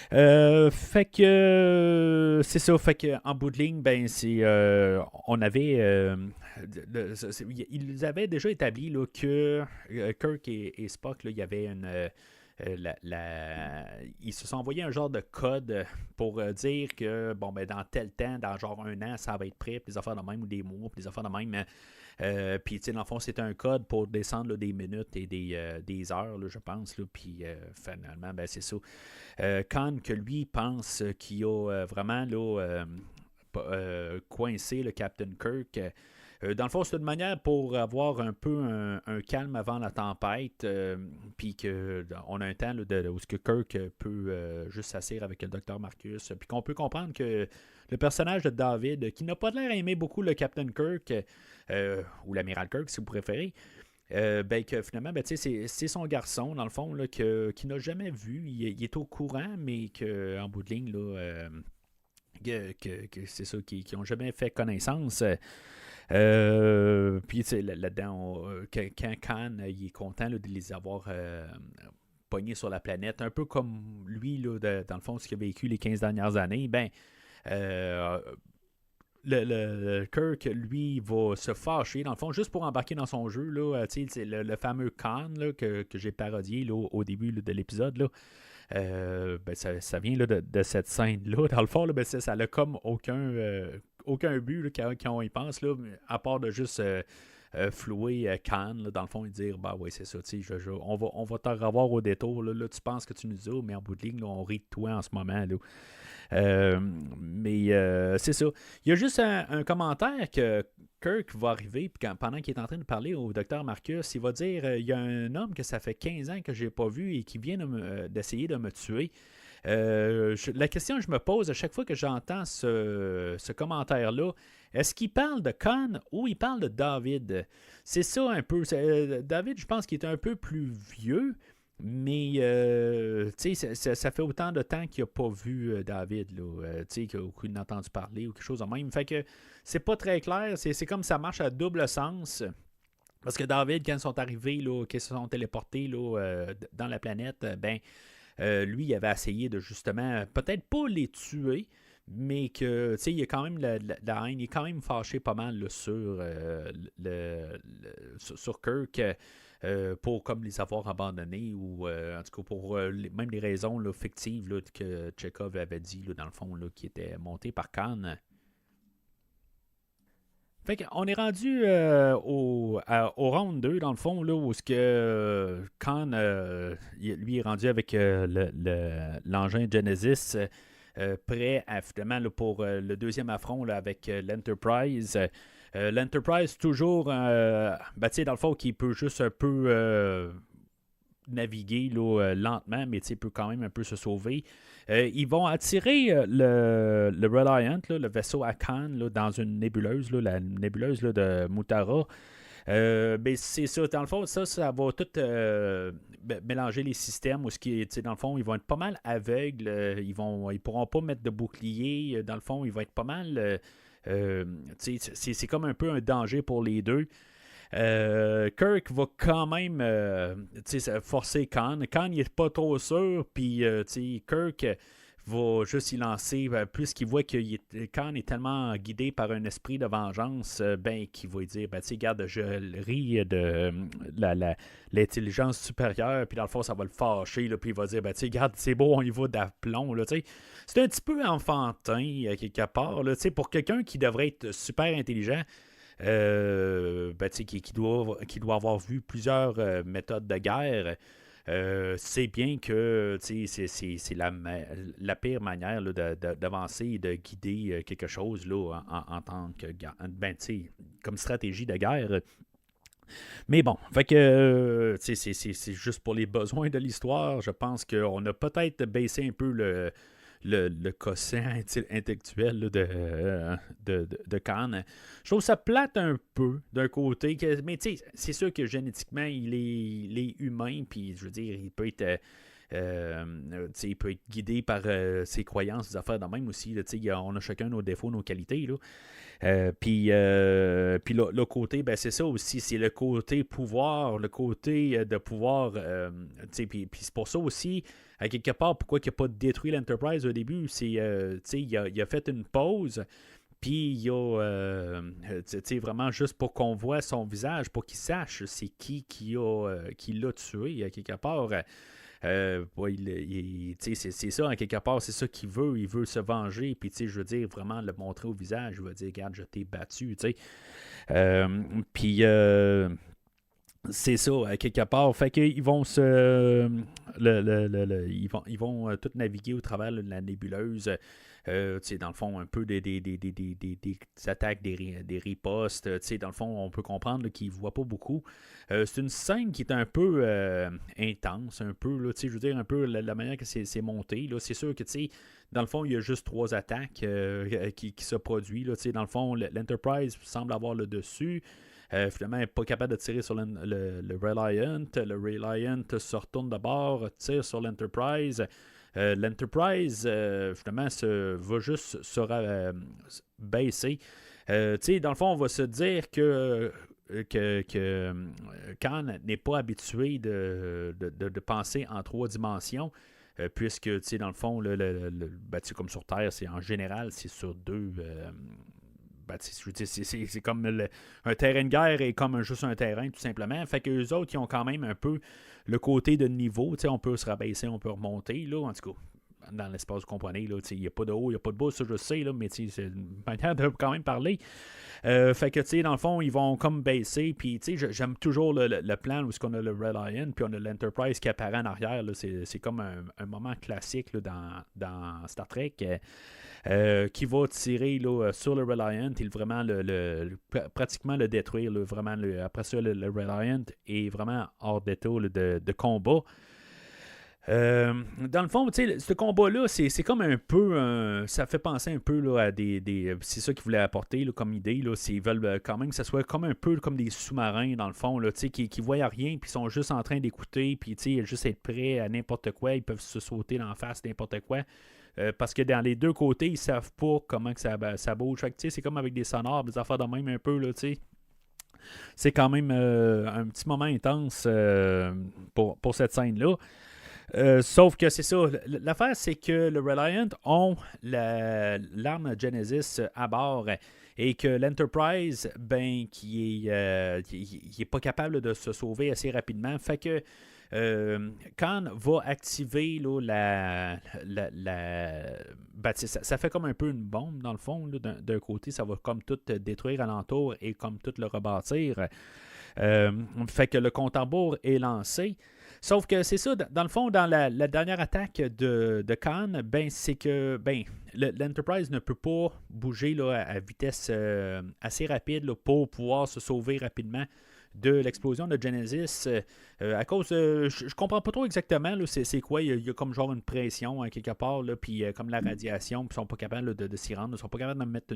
Fait que c'est ça, fait que en bout de ligne, on avait ils avaient déjà établi là, que Kirk et Spock, là, il y avait une ils se sont envoyés un genre de code pour dire que dans tel temps, dans genre un an, ça va être prêt, puis des affaires de même, ou des mois, puis des affaires de même. Puis, dans le fond, c'est un code pour descendre là, des minutes et des heures, là, je pense. Puis, finalement, c'est ça. Khan, que lui, pense qu'il a vraiment là, coincé le Captain Kirk. Dans le fond, c'est une manière pour avoir un peu un calme avant la tempête, puis qu'on a un temps là, où Kirk peut juste s'asseoir avec le Dr. Marcus, puis qu'on peut comprendre que le personnage de David, qui n'a pas l'air à aimer beaucoup le Captain Kirk, ou l'Amiral Kirk, si vous préférez, que finalement, c'est son garçon, dans le fond, là, qui n'a jamais vu. Il est au courant, mais qu'en bout de ligne, là, que c'est ça, qui n'ont jamais fait connaissance. Puis là-dedans, quand Khan il est content là, de les avoir pognés sur la planète, un peu comme lui, là, dans le fond, ce qu'il a vécu les 15 dernières années, le Kirk, lui, va se fâcher, dans le fond, juste pour embarquer dans son jeu. Là, c'est le fameux Khan là, que j'ai parodié là, au début là, de l'épisode. Là. Ça vient là, de cette scène-là. Dans le fond, là, ça n'a comme aucun but là, quand on y pense, là, à part de juste flouer Khan, là, dans le fond, et dire ouais, c'est ça, on va te revoir au détour. Là, tu penses que tu nous dis, mais en bout de ligne, là, on rit de toi en ce moment. Là. Mais c'est ça. Il y a juste un commentaire que Kirk va arriver, puis pendant qu'il est en train de parler au docteur Marcus, il va dire il y a un homme que ça fait 15 ans que je n'ai pas vu et qui vient d'essayer de me tuer. La question que je me pose à chaque fois que j'entends ce commentaire-là, est-ce qu'il parle de Khan ou il parle de David? C'est ça un peu. David, je pense qu'il est un peu plus vieux, mais ça fait autant de temps qu'il n'a pas vu David, qu'il n'a entendu parler ou quelque chose de même. Fait que c'est pas très clair. C'est comme ça marche à double sens. Parce que David, quand ils sont arrivés, là, qu'ils se sont téléportés là, dans la planète, lui, il avait essayé de justement, peut-être pas les tuer, mais que, il y a quand même la haine, il est quand même fâché pas mal là, sur Kirk. pour comme les avoir abandonnés ou en tout cas pour même les raisons là, fictives là, que Chekhov avait dit là, dans le fond là, qui étaient montées par Khan. Fait qu'on est rendu au round 2, dans le fond, là, où ce que Khan, lui, est rendu avec l'engin Genesis, prêt à, finalement, là, pour le deuxième affront là, avec l'Enterprise. L'Enterprise, toujours, dans le fond, qui peut juste un peu naviguer là, lentement, mais peut quand même un peu se sauver. Ils vont attirer le Reliant, là, le vaisseau à Khan, là, dans une nébuleuse, là, la nébuleuse là, de Mutara. Ben c'est ça, dans le fond, ça va tout mélanger les systèmes. Où dans le fond, ils vont être pas mal aveugles. Ils pourront pas mettre de bouclier. Dans le fond, ils vont être pas mal. C'est comme un peu un danger pour les deux. Kirk va quand même forcer Khan. Khan, il n'est pas trop sûr, puis Kirk va juste y lancer, puisqu'il voit que Khan est tellement guidé par un esprit de vengeance, qu'il va lui dire, regarde, je ris de l'intelligence supérieure, puis dans le fond, ça va le fâcher, là, puis il va dire, regarde, c'est beau, on y va d'aplomb, là, c'est un petit peu enfantin, quelque part, là, pour quelqu'un qui devrait être super intelligent. Qui doit avoir vu plusieurs méthodes de guerre, c'est bien que c'est la pire manière là, d'avancer et de guider quelque chose là, en tant que comme stratégie de guerre. Mais bon, fait que c'est juste pour les besoins de l'histoire. Je pense qu'on a peut-être baissé un peu le quotient intellectuel là, de Khan. Je trouve ça plate un peu d'un côté, mais c'est sûr que génétiquement, il est humain, puis je veux dire, il peut être guidé par ses croyances, ses affaires de même aussi. Là, on a chacun nos défauts, nos qualités. Puis le côté, c'est ça aussi, c'est le côté pouvoir, le côté de pouvoir. Puis c'est pour ça aussi, à quelque part, pourquoi il n'a pas détruit l'Enterprise au début, c'est il a fait une pause. Puis il y a vraiment juste pour qu'on voit son visage, pour qu'il sache c'est qui l'a tué à quelque part. C'est ça, en quelque part, c'est ça qu'il veut. Il veut se venger. Puis, je veux dire, vraiment le montrer au visage. Il va dire, regarde, je t'ai battu. Puis, c'est ça, à quelque part. Fait qu'ils vont ils vont tout naviguer au travers de la nébuleuse. Dans le fond, un peu des attaques, des ripostes. Dans le fond, on peut comprendre qu'ils ne voient pas beaucoup. C'est une scène qui est un peu intense, un peu, là, je veux dire, un peu la manière que c'est monté. Là. C'est sûr que, dans le fond, il y a juste 3 attaques qui se produisent. Là, dans le fond, l'Enterprise semble avoir le dessus. Finalement, elle n'est pas capable de tirer sur le Reliant. Le Reliant se retourne de bord, tire sur l'Enterprise. L'Enterprise, finalement, va juste se baisser. Dans le fond, on va se dire que Khan n'est pas habitué de penser en 3 dimensions, puisque, dans le fond, comme sur Terre, c'est en général, c'est sur 2... c'est comme un terrain de guerre et comme juste un terrain, tout simplement. Fait qu'eux autres, ils ont quand même un peu le côté de niveau. On peut se rabaisser, on peut remonter. Là, en tout cas, dans l'espace, vous comprenez, il n'y a pas de haut, il n'y a pas de bas, ça je sais, là, mais c'est une manière de quand même parler. Fait que, dans le fond, ils vont comme baisser. Puis, j'aime toujours le plan où on a le Reliant, puis on a l'Enterprise qui apparaît en arrière. Là, c'est comme un moment classique là, dans Star Trek. Qui va tirer là, sur le Reliant et vraiment pratiquement le détruire. Là, vraiment, après ça, le Reliant est vraiment hors d'état de combat. Dans le fond, ce combat-là, c'est comme un peu... ça fait penser un peu là, à des c'est ça qu'ils voulaient apporter là, comme idée. Là, ils veulent quand même que ça soit comme un peu comme des sous-marins, dans le fond, là, qui voient rien, puis sont juste en train d'écouter, puis juste être prêts à n'importe quoi. Ils peuvent se sauter dans la face n'importe quoi. Parce que dans les deux côtés, ils savent pas comment que ça bouge. Fait que, c'est comme avec des sonars, des affaires de même un peu. Là, c'est quand même un petit moment intense pour cette scène-là. Sauf que c'est ça. L'affaire, c'est que le Reliant ont l'arme Genesis à bord et que l'Enterprise, ben, qui est pas capable de se sauver assez rapidement. Fait que Khan va activer là, ben, ça fait comme un peu une bombe dans le fond. Là, d'un côté, ça va comme tout détruire alentour et comme tout le rebâtir. Fait que le compte à rebours est lancé. Sauf que c'est ça, dans le fond, dans la dernière attaque de Khan, ben, c'est que l'Enterprise ne peut pas bouger là, à vitesse assez rapide là, pour pouvoir se sauver rapidement de l'explosion de Genesis. À cause, je comprends pas trop exactement là, c'est quoi, il y a comme genre une pression quelque part, puis comme la radiation, puis ils sont pas capables là, de s'y rendre, ils sont pas capables de mettre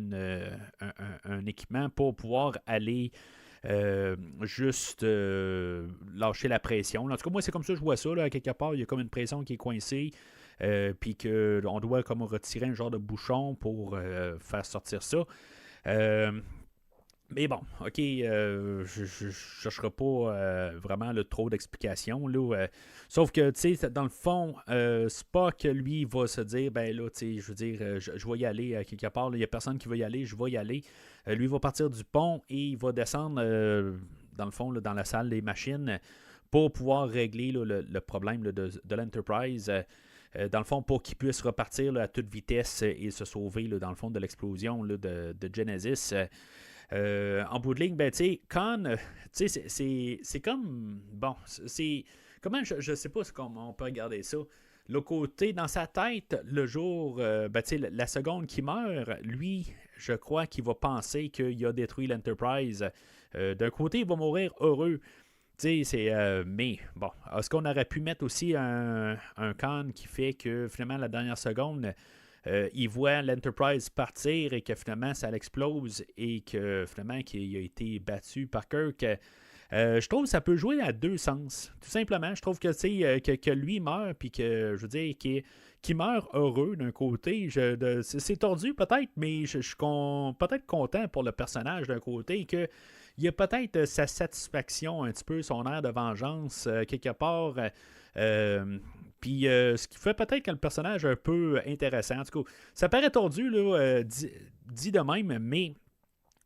un équipement pour pouvoir aller juste lâcher la pression. En tout cas, moi, c'est comme ça que je vois ça. Là, à quelque part, il y a comme une pression qui est coincée. Puis qu'on doit comme retirer un genre de bouchon pour faire sortir ça. Mais bon, ok, je ne chercherai pas vraiment trop d'explications. Sauf que, tu sais, dans le fond, Spock, lui, va se dire, ben là, tu sais, je veux dire, je vais y aller quelque part. Il n'y a personne qui va y aller, je vais y aller. Lui, il va partir du pont et il va descendre, dans le fond, là, dans la salle des machines pour pouvoir régler là, le problème là, de l'Enterprise. Dans le fond, pour qu'il puisse repartir là, à toute vitesse et se sauver, là, dans le fond, de l'explosion là, de Genesis. En bout de ligne, ben, tu sais, Khan, tu sais, c'est comme. Bon, c'est. Comment, je sais pas comment on peut regarder ça. Le côté, dans sa tête, le jour, ben, tu sais, la seconde qu'il meurt, lui, je crois qu'il va penser qu'il a détruit l'Enterprise. D'un côté, il va mourir heureux. Tu sais, c'est. Mais, bon, est-ce qu'on aurait pu mettre aussi un Khan qui fait que, finalement, la dernière seconde. Il voit l'Enterprise partir et que finalement ça l'explose et que finalement qu'il a été battu par Kirk. Je trouve que ça peut jouer à deux sens. Tout simplement, je trouve que, que lui meurt puis que, je veux dire, qu'il meurt heureux d'un côté. C'est tordu peut-être, mais je suis peut-être content pour le personnage d'un côté que il y a peut-être sa satisfaction un petit peu, son air de vengeance quelque part. Puis ce qui fait peut-être que le personnage est un peu intéressant. En tout cas, ça paraît tordu, là, dit de même, mais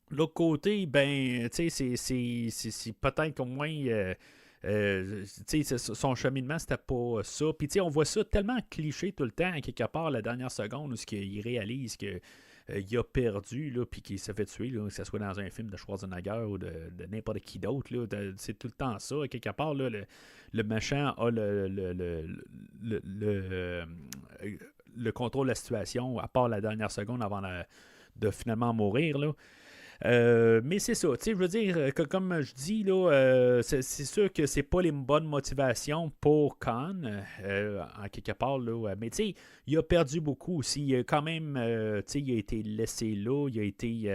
l'autre côté, ben, tu sais, c'est peut-être qu'au moins, son cheminement, c'était pas ça. Puis, tu sais, on voit ça tellement cliché tout le temps, quelque part, la dernière seconde, où il réalise que il a perdu, là, puis qu'il s'est fait tuer, là, que ce soit dans un film de Schwarzenegger ou de n'importe qui d'autre. Là, c'est tout le temps ça. Quelque part, là, le méchant a le contrôle de la situation, à part la dernière seconde avant de finalement mourir. Là. Mais c'est ça, tu sais, je veux dire, que, comme je dis, là, c'est sûr que c'est pas les bonnes motivations pour Khan, en quelque part, là, mais tu sais, il a perdu beaucoup aussi, il a quand même, tu sais, il a été laissé là, il a été...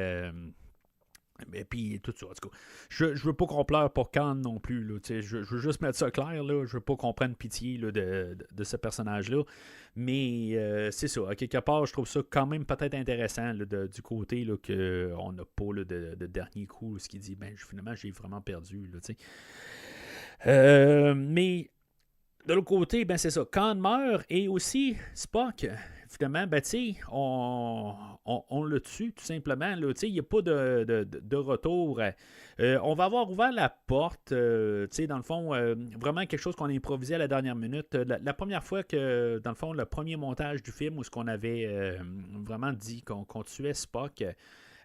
et puis tout ça, en tout cas. Je veux pas qu'on pleure pour Khan non plus. Là, je veux juste mettre ça clair. Là, je veux pas qu'on prenne pitié là, de ce personnage-là. Mais c'est ça. À quelque part, je trouve ça quand même peut-être intéressant là, du côté là, qu'on n'a pas là, de dernier coup. Ce qui dit, ben finalement, j'ai vraiment perdu. Là, mais de l'autre côté, ben c'est ça. Khan meurt et aussi Spock. Finalement, ben, on le tue tout simplement. Il n'y a pas de retour. On va avoir ouvert la porte. Dans le fond, vraiment quelque chose qu'on a improvisé à la dernière minute. La première fois que, dans le fond, le premier montage du film où ce qu'on avait vraiment dit qu'on tuait Spock.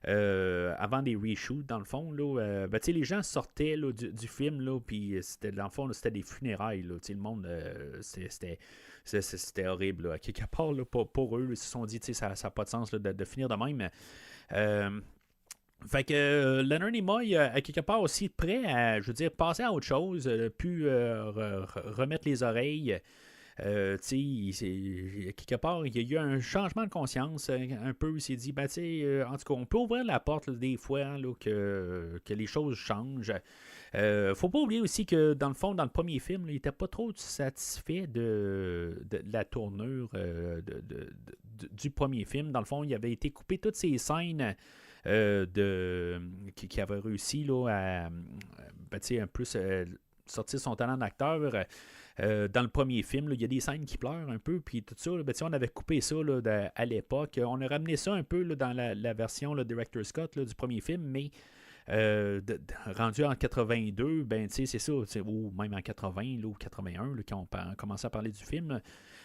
Avant des reshoots, dans le fond, là, les gens sortaient là, du film, puis c'était, dans le fond, là, c'était des funérailles. Là, le monde, c'était horrible. Là. À quelque part, là, pour eux, ils se sont dit, ça n'a pas de sens là, de finir de même. Fait que Leonard Nimoy, à quelque part aussi prêt à, je veux dire, passer à autre chose, puis remettre les oreilles. Quelque part, il y a eu un changement de conscience un peu. Il s'est dit, en tout cas, on peut ouvrir la porte là, des fois hein, là, que les choses changent. Faut pas oublier aussi que dans le fond, dans le premier film, là, il n'était pas trop satisfait de la tournure du premier film. Dans le fond, il avait été coupé toutes ces scènes qui avaient réussi là, à un peu sortir son talent d'acteur. dans le premier film, il y a des scènes qui pleurent un peu, puis tout ça, là, ben, on avait coupé ça là, à l'époque. On a ramené ça un peu là, dans la version là, Director's Scott là, du premier film, mais rendu en 82, ben c'est ça, ou même en 80 là, ou 81, là, quand on commençait à parler du film,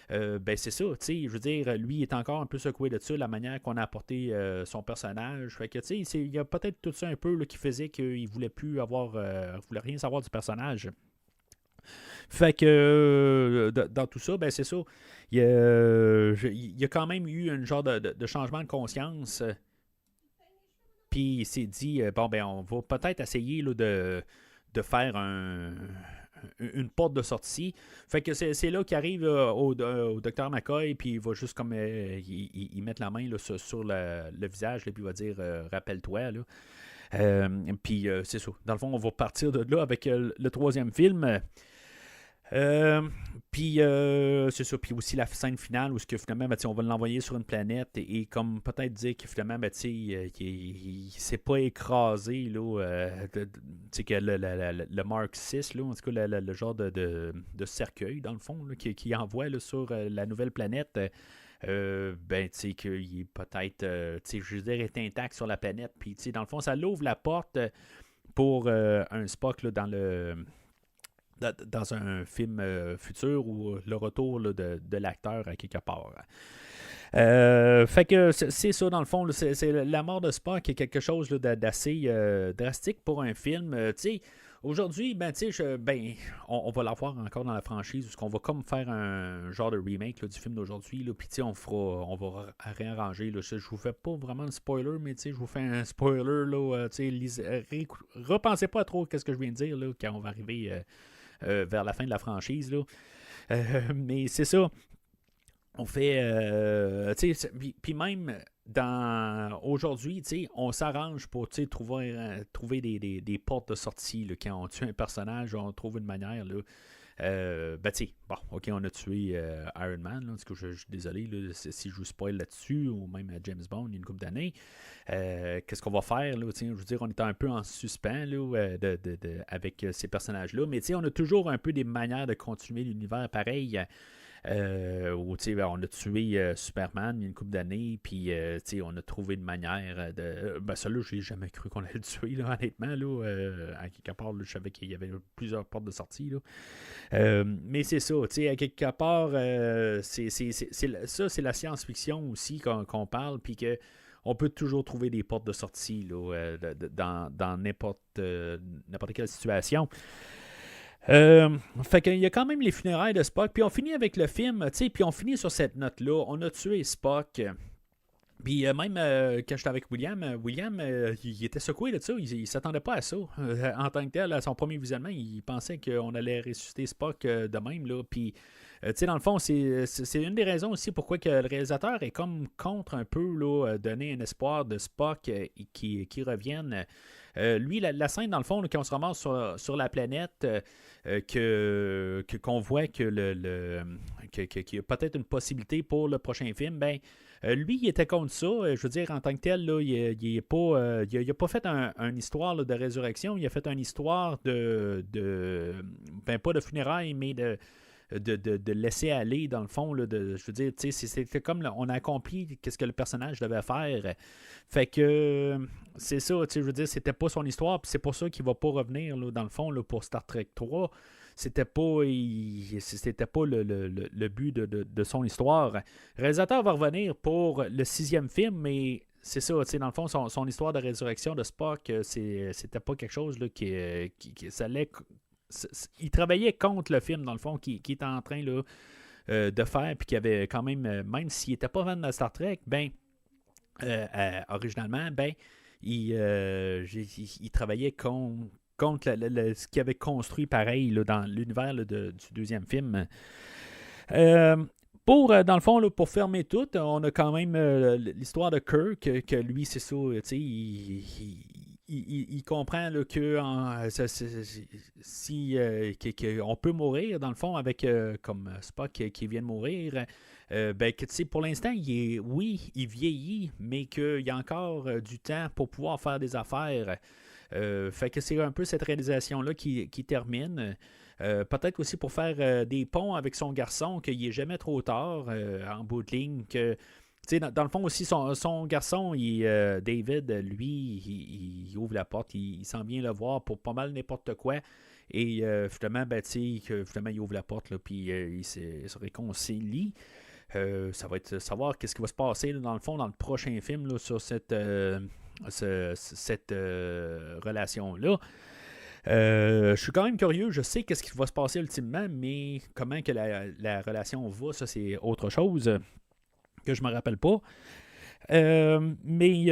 ben c'est ça, je veux dire, lui il est encore un peu secoué de ça, la manière qu'on a apporté son personnage. Fait que il y a peut-être tout ça un peu là, qui faisait qu'il voulait plus avoir, voulait rien savoir du personnage. Fait que dans tout ça, ben c'est ça. Il y a quand même eu un genre de changement de conscience. Puis il s'est dit, bon, ben on va peut-être essayer là, de faire une porte de sortie. Fait que c'est là qu'il arrive au docteur McCoy, puis il va juste comme il met la main là, sur le visage, là, puis il va dire rappelle-toi. Là. Puis c'est ça. Dans le fond, on va partir de là avec le troisième film. Puis c'est ça, puis aussi la scène finale où que, finalement on va l'envoyer sur une planète et comme peut-être dire que finalement il s'est pas écrasé là, que le Mark 6 là, en tout cas le genre de cercueil dans le fond là, qui envoie là, sur la nouvelle planète. Ben tu sais qu'il est peut-être je veux dire est intact sur la planète, puis dans le fond ça l'ouvre la porte pour un Spock là, dans un film futur ou le retour là, de l'acteur à quelque part. Fait que c'est ça, dans le fond, là, c'est la mort de Spock qui est quelque chose là, d'assez drastique pour un film. Aujourd'hui, on va l'avoir encore dans la franchise, parce qu'on va comme faire un genre de remake là, du film d'aujourd'hui, puis on va réarranger. Là, je vous fais pas vraiment de spoiler, mais je vous fais un spoiler. Là, repensez pas trop à ce que je viens de dire là, quand on va arriver vers la fin de la franchise. Là. Mais c'est ça. On fait. Puis même aujourd'hui, on s'arrange pour trouver des portes de sortie. Là, quand on tue un personnage, on trouve une manière. Là, OK, on a tué Iron Man. Là, parce que je suis désolé là, si je vous spoil là-dessus, ou même à James Bond il y a une couple d'années. Qu'est-ce qu'on va faire? Là, je veux dire, on est un peu en suspens là, avec ces personnages-là. Mais on a toujours un peu des manières de continuer l'univers pareil. Où on a tué Superman il y a une couple d'années, puis on a trouvé une manière de. Celui-là, je n'ai jamais cru qu'on allait le tuer, là, honnêtement. Là, à quelque part, là, je savais qu'il y avait plusieurs portes de sortie. Là. Mais c'est ça, à quelque part, ça, c'est la science-fiction aussi qu'on parle, puis que. On peut toujours trouver des portes de sortie là, dans n'importe quelle situation. Fait qu'il y a quand même les funérailles de Spock, puis on finit avec le film, puis on finit sur cette note-là. On a tué Spock. Puis même quand j'étais avec William, il était secoué de ça, il s'attendait pas à ça. En tant que tel, à son premier visionnement, il pensait qu'on allait ressusciter Spock de même, là, puis dans le fond, c'est une des raisons aussi pourquoi que le réalisateur est comme contre un peu là, donner un espoir de Spock qui revienne. Lui, la scène, dans le fond, là, quand on se ramasse sur la planète, qu'on voit qu'il y a peut-être une possibilité pour le prochain film, ben lui, il était contre ça. Je veux dire, en tant que tel, là, il n'a pas fait une histoire là, de résurrection, il a fait une histoire pas de funérailles, mais de laisser aller, dans le fond. Là, je veux dire, c'était comme là, on a accompli ce que le personnage devait faire. Fait que c'est ça, je veux dire, c'était pas son histoire, puis c'est pour ça qu'il va pas revenir, là, dans le fond, là, pour Star Trek 3. C'était pas le but de son histoire. Le réalisateur va revenir pour le 6e film, mais c'est ça, dans le fond, son histoire de résurrection de Spock, c'était pas quelque chose là, qui ça allait. Il travaillait contre le film, dans le fond, qui était en train là, de faire, puis qui avait quand même s'il n'était pas fan de Star Trek, originalement, il travaillait contre ce qu'il avait construit pareil là, dans l'univers là, du deuxième film. Dans le fond, là, pour fermer tout, on a quand même l'histoire de Kirk, que lui, c'est ça, il comprend là, que on peut mourir, dans le fond, avec comme Spock qui vient de mourir. Pour l'instant, il vieillit, mais qu'il y a encore du temps pour pouvoir faire des affaires. Fait que c'est un peu cette réalisation-là qui termine. Peut-être aussi pour faire des ponts avec son garçon, qu'il n'est jamais trop tard en bout de ligne. Que, dans le fond aussi, son garçon, David, lui, il ouvre la porte, il s'en vient le voir pour pas mal n'importe quoi. Et finalement, finalement, il ouvre la porte, puis il se réconcilie. Ça va être savoir qu'est-ce qui va se passer là, dans le fond dans le prochain film là, sur cette relation-là. Je suis quand même curieux, je sais qu'est-ce qui va se passer ultimement, mais comment que la relation va, ça c'est autre chose que je me rappelle pas. Mais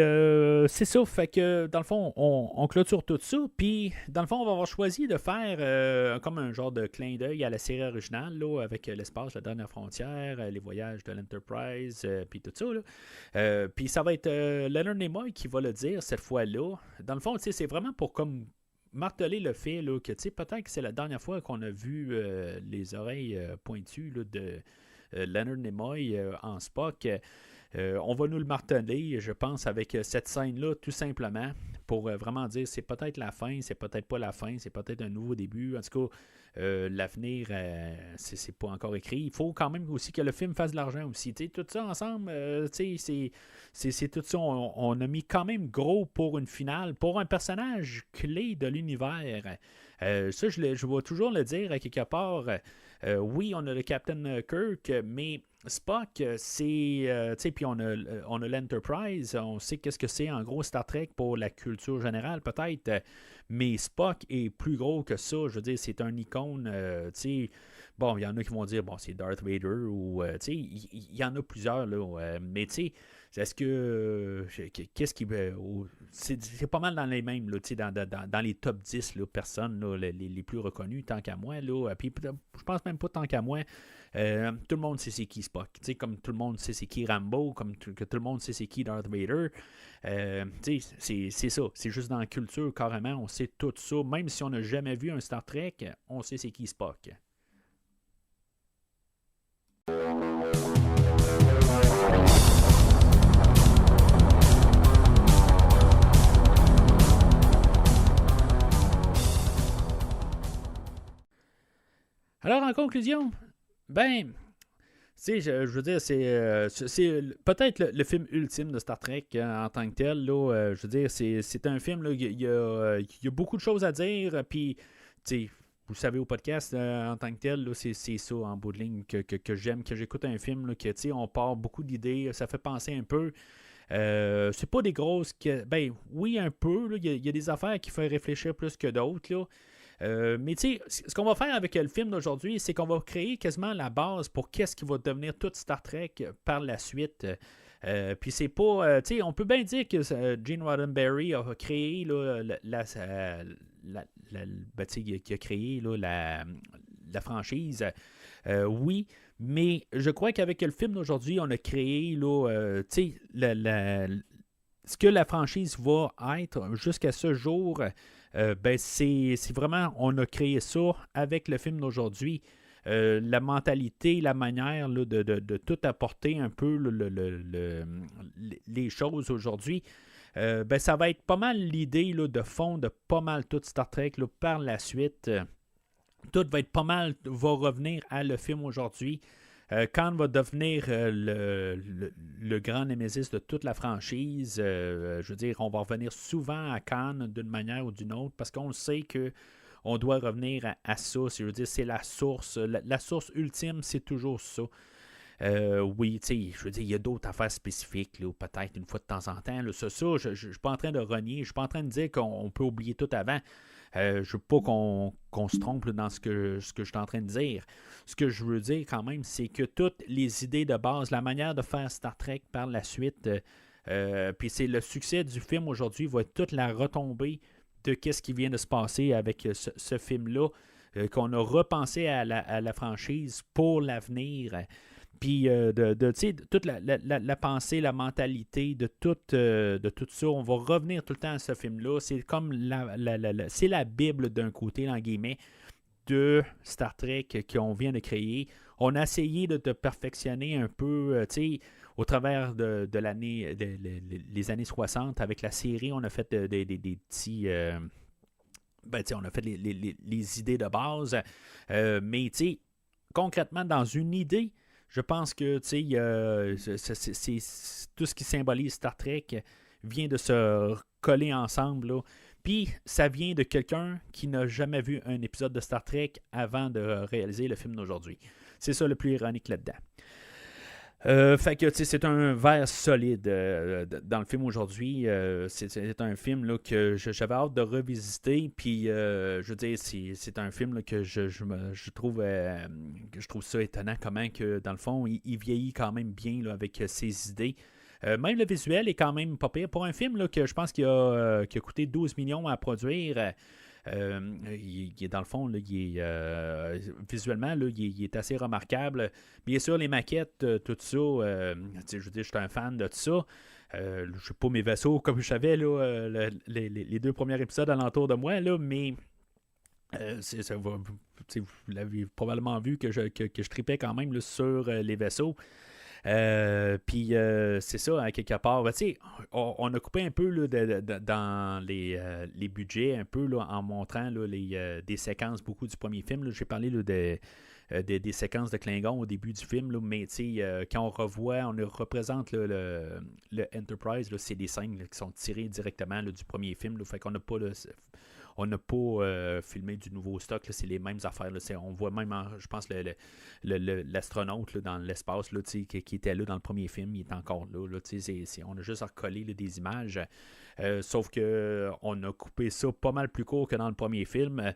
c'est ça, fait que dans le fond, on clôture tout ça, puis dans le fond, on va avoir choisi de faire comme un genre de clin d'œil à la série originale, là, avec l'espace, la dernière frontière, les voyages de l'Enterprise, puis tout ça. Puis ça va être Leonard Nimoy qui va le dire cette fois-là. Dans le fond, c'est vraiment pour comme marteler le fait là, que peut-être que c'est la dernière fois qu'on a vu les oreilles pointues là, de Leonard Nimoy en Spock. On va nous le marteler, je pense, avec cette scène-là, tout simplement, pour vraiment dire c'est peut-être la fin, c'est peut-être pas la fin, c'est peut-être un nouveau début. En tout cas, l'avenir, c'est pas encore écrit. Il faut quand même aussi que le film fasse de l'argent aussi. T'sais, tout ça ensemble, c'est tout ça. On a mis quand même gros pour une finale, pour un personnage clé de l'univers. Ça, je vais toujours le dire à quelque part. Oui, on a le Captain Kirk, mais Spock, c'est... puis on a l'Enterprise, on sait qu'est-ce que c'est en gros Star Trek pour la culture générale peut-être, mais Spock est plus gros que ça, je veux dire, c'est un icône, bon, il y en a qui vont dire, bon, c'est Darth Vader, ou, il y en a plusieurs, là, mais tu sais, est-ce que... qu'est-ce qui... c'est pas mal dans les mêmes, là, dans les top 10 là, personnes là, les plus reconnues, tant qu'à moi, là, puis je pense même pas tant qu'à moi. Tout le monde sait c'est qui Spock. Comme tout le monde sait c'est qui Rambo, comme que tout le monde sait c'est qui Darth Vader. C'est ça. C'est juste dans la culture, carrément. On sait tout ça. Même si on n'a jamais vu un Star Trek, on sait c'est qui Spock. Alors, en conclusion, je veux dire, c'est peut-être le film ultime de Star Trek en tant que tel. Là, je veux dire, c'est un film, il y a beaucoup de choses à dire. Puis, vous savez, au podcast, en tant que tel, là, c'est ça, en bout de ligne, que j'aime, que j'écoute un film, là, que on part beaucoup d'idées, ça fait penser un peu. C'est pas des grosses... oui, un peu. Il y a des affaires qui font réfléchir plus que d'autres, là. Mais tu sais, ce qu'on va faire avec le film d'aujourd'hui, c'est qu'on va créer quasiment la base pour qu'est-ce qui va devenir toute Star Trek par la suite. Puis c'est pas... tu sais, on peut bien dire que Gene Roddenberry a créé là, qui a créé là, la franchise. Oui, mais je crois qu'avec le film d'aujourd'hui, on a créé là, tu sais, ce que la franchise va être jusqu'à ce jour. C'est vraiment, on a créé ça avec le film d'aujourd'hui. La mentalité, la manière là, de tout apporter un peu les choses aujourd'hui. Ça va être pas mal l'idée là, de fond de pas mal tout Star Trek là, par la suite. Tout va être pas mal, va revenir à le film aujourd'hui. Khan va devenir le grand némésis de toute la franchise. Je veux dire, on va revenir souvent à Khan d'une manière ou d'une autre parce qu'on sait que on doit revenir à ça. Je veux dire, c'est la source. La source ultime, c'est toujours ça. Oui, tu sais, je veux dire, il y a d'autres affaires spécifiques, là, peut-être une fois de temps en temps. Là, ça, je ne suis pas en train de renier. Je ne suis pas en train de dire qu'on peut oublier tout avant. Je ne veux pas qu'on se trompe là, dans ce que je suis en train de dire. Ce que je veux dire quand même, c'est que toutes les idées de base, la manière de faire Star Trek par la suite, puis c'est le succès du film aujourd'hui, va être toute la retombée de ce qui vient de se passer avec ce film-là, qu'on a repensé à la franchise pour l'avenir. Puis toute la pensée, la mentalité de tout ça, on va revenir tout le temps à ce film-là. C'est comme c'est la Bible d'un côté, en guillemets, de Star Trek qu'on vient de créer. On a essayé de perfectionner un peu, au travers de les années 60. Avec la série, on a fait des petits... on a fait les idées de base. Mais concrètement, dans une idée, je pense que c'est tout ce qui symbolise Star Trek vient de se coller ensemble. Là. Puis ça vient de quelqu'un qui n'a jamais vu un épisode de Star Trek avant de réaliser le film d'aujourd'hui. C'est ça le plus ironique là-dedans. Fait que c'est un verre solide dans le film aujourd'hui. C'est un film là, que j'avais hâte de revisiter. Puis je veux dire, c'est un film là, que je trouve ça étonnant comment que dans le fond il vieillit quand même bien là, avec ses idées. Même le visuel est quand même pas pire. Pour un film là, que je pense qu'il a coûté 12 millions à produire. Il est dans le fond, là, visuellement, là, il est assez remarquable. Bien sûr, les maquettes, tout ça, je veux dire, je suis un fan de tout ça. Je ne sais pas mes vaisseaux comme je savais là, les 2 premiers épisodes alentour de moi, là, mais vous l'avez probablement vu que je tripais quand même là, sur les vaisseaux. Puis c'est ça, à quelque part. On a coupé un peu là, dans les budgets, un peu là, en montrant là, des séquences beaucoup du premier film. Là. J'ai parlé là, des séquences de Klingon au début du film, là, mais quand on revoit, on représente là, le Enterprise, là, c'est des scènes là, qui sont tirées directement là, du premier film. Là, fait qu'on n'a pas filmé du nouveau stock, là, c'est les mêmes affaires. Là, on voit même, je pense, l'astronaute là, dans l'espace là, qui était là dans le premier film, il est encore là. On a juste recollé là, des images. Sauf qu'on a coupé ça pas mal plus court que dans le premier film.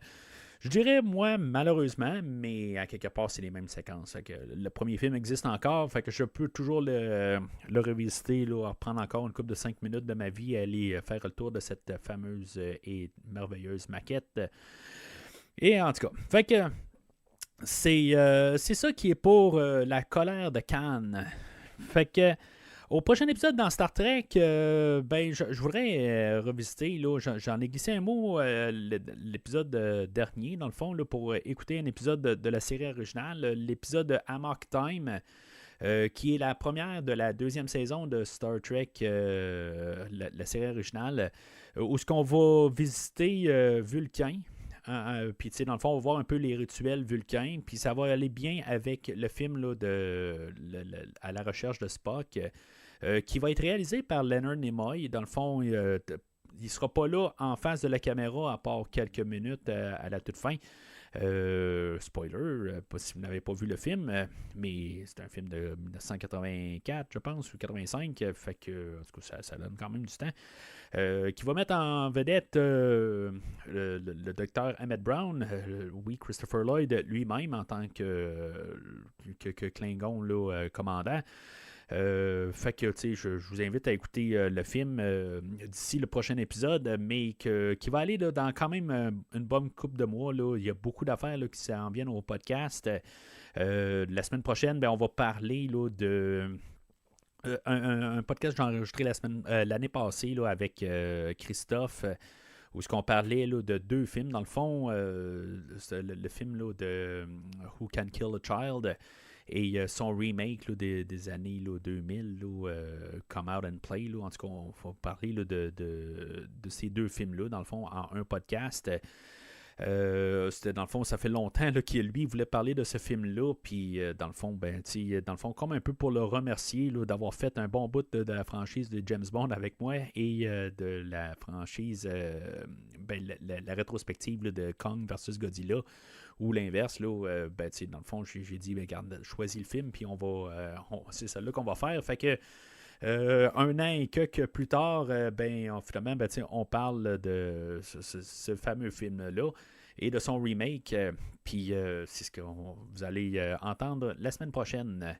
Je dirais, moi, malheureusement, mais à quelque part, c'est les mêmes séquences. Que le premier film existe encore, fait que je peux toujours le revisiter, là, reprendre encore une couple de 5 minutes de ma vie et aller faire le tour de cette fameuse et merveilleuse maquette. Et en tout cas, fait que c'est ça qui est pour la colère de Khan. Fait que au prochain épisode dans Star Trek, je voudrais revisiter, là, j'en ai glissé un mot l'épisode dernier, dans le fond, là, pour écouter un épisode de la série originale, l'épisode Amok Time, qui est la première de la 2e saison de Star Trek, la série originale, où ce qu'on va visiter Vulcain. Puis, dans le fond, on va voir un peu les rituels vulcains. Puis, ça va aller bien avec le film là, à la recherche de Spock, qui va être réalisé par Leonard Nimoy. Dans le fond, il ne sera pas là en face de la caméra, à part quelques minutes à la toute fin. Spoiler, pas si vous n'avez pas vu le film, mais c'est un film de 1984, je pense, ou 85, fait que en tout cas, ça donne quand même du temps. Qui va mettre en vedette le docteur Emmett Brown, Christopher Lloyd lui-même en tant que Klingon là, commandant. Fait que je vous invite à écouter le film d'ici le prochain épisode, mais qui va aller là, dans quand même une bonne couple de mois. Là. Il y a beaucoup d'affaires là, qui s'en viennent au podcast. La semaine prochaine, on va parler là, de un podcast que j'ai enregistré l'année passée là, avec Christophe, où on parlait là, de 2 films. Dans le fond, le film là, de Who Can Kill a Child et son remake là, des années là, 2000, là, Come Out and Play. Là. En tout cas, on va parler là, de ces 2 films-là, dans le fond, en un podcast. C'était dans le fond, ça fait longtemps là, qu'il lui voulait parler de ce film-là, puis dans le fond, comme un peu pour le remercier là, d'avoir fait un bon bout de la franchise de James Bond avec moi et de la franchise, la rétrospective là, de Kong versus Godzilla, ou l'inverse, là, dans le fond, j'ai dit, regarde, choisis le film, puis c'est celle-là qu'on va faire. Fait que 1 an et quelques plus tard, finalement, on parle de ce fameux film-là et de son remake. Puis c'est ce que vous allez entendre la semaine prochaine.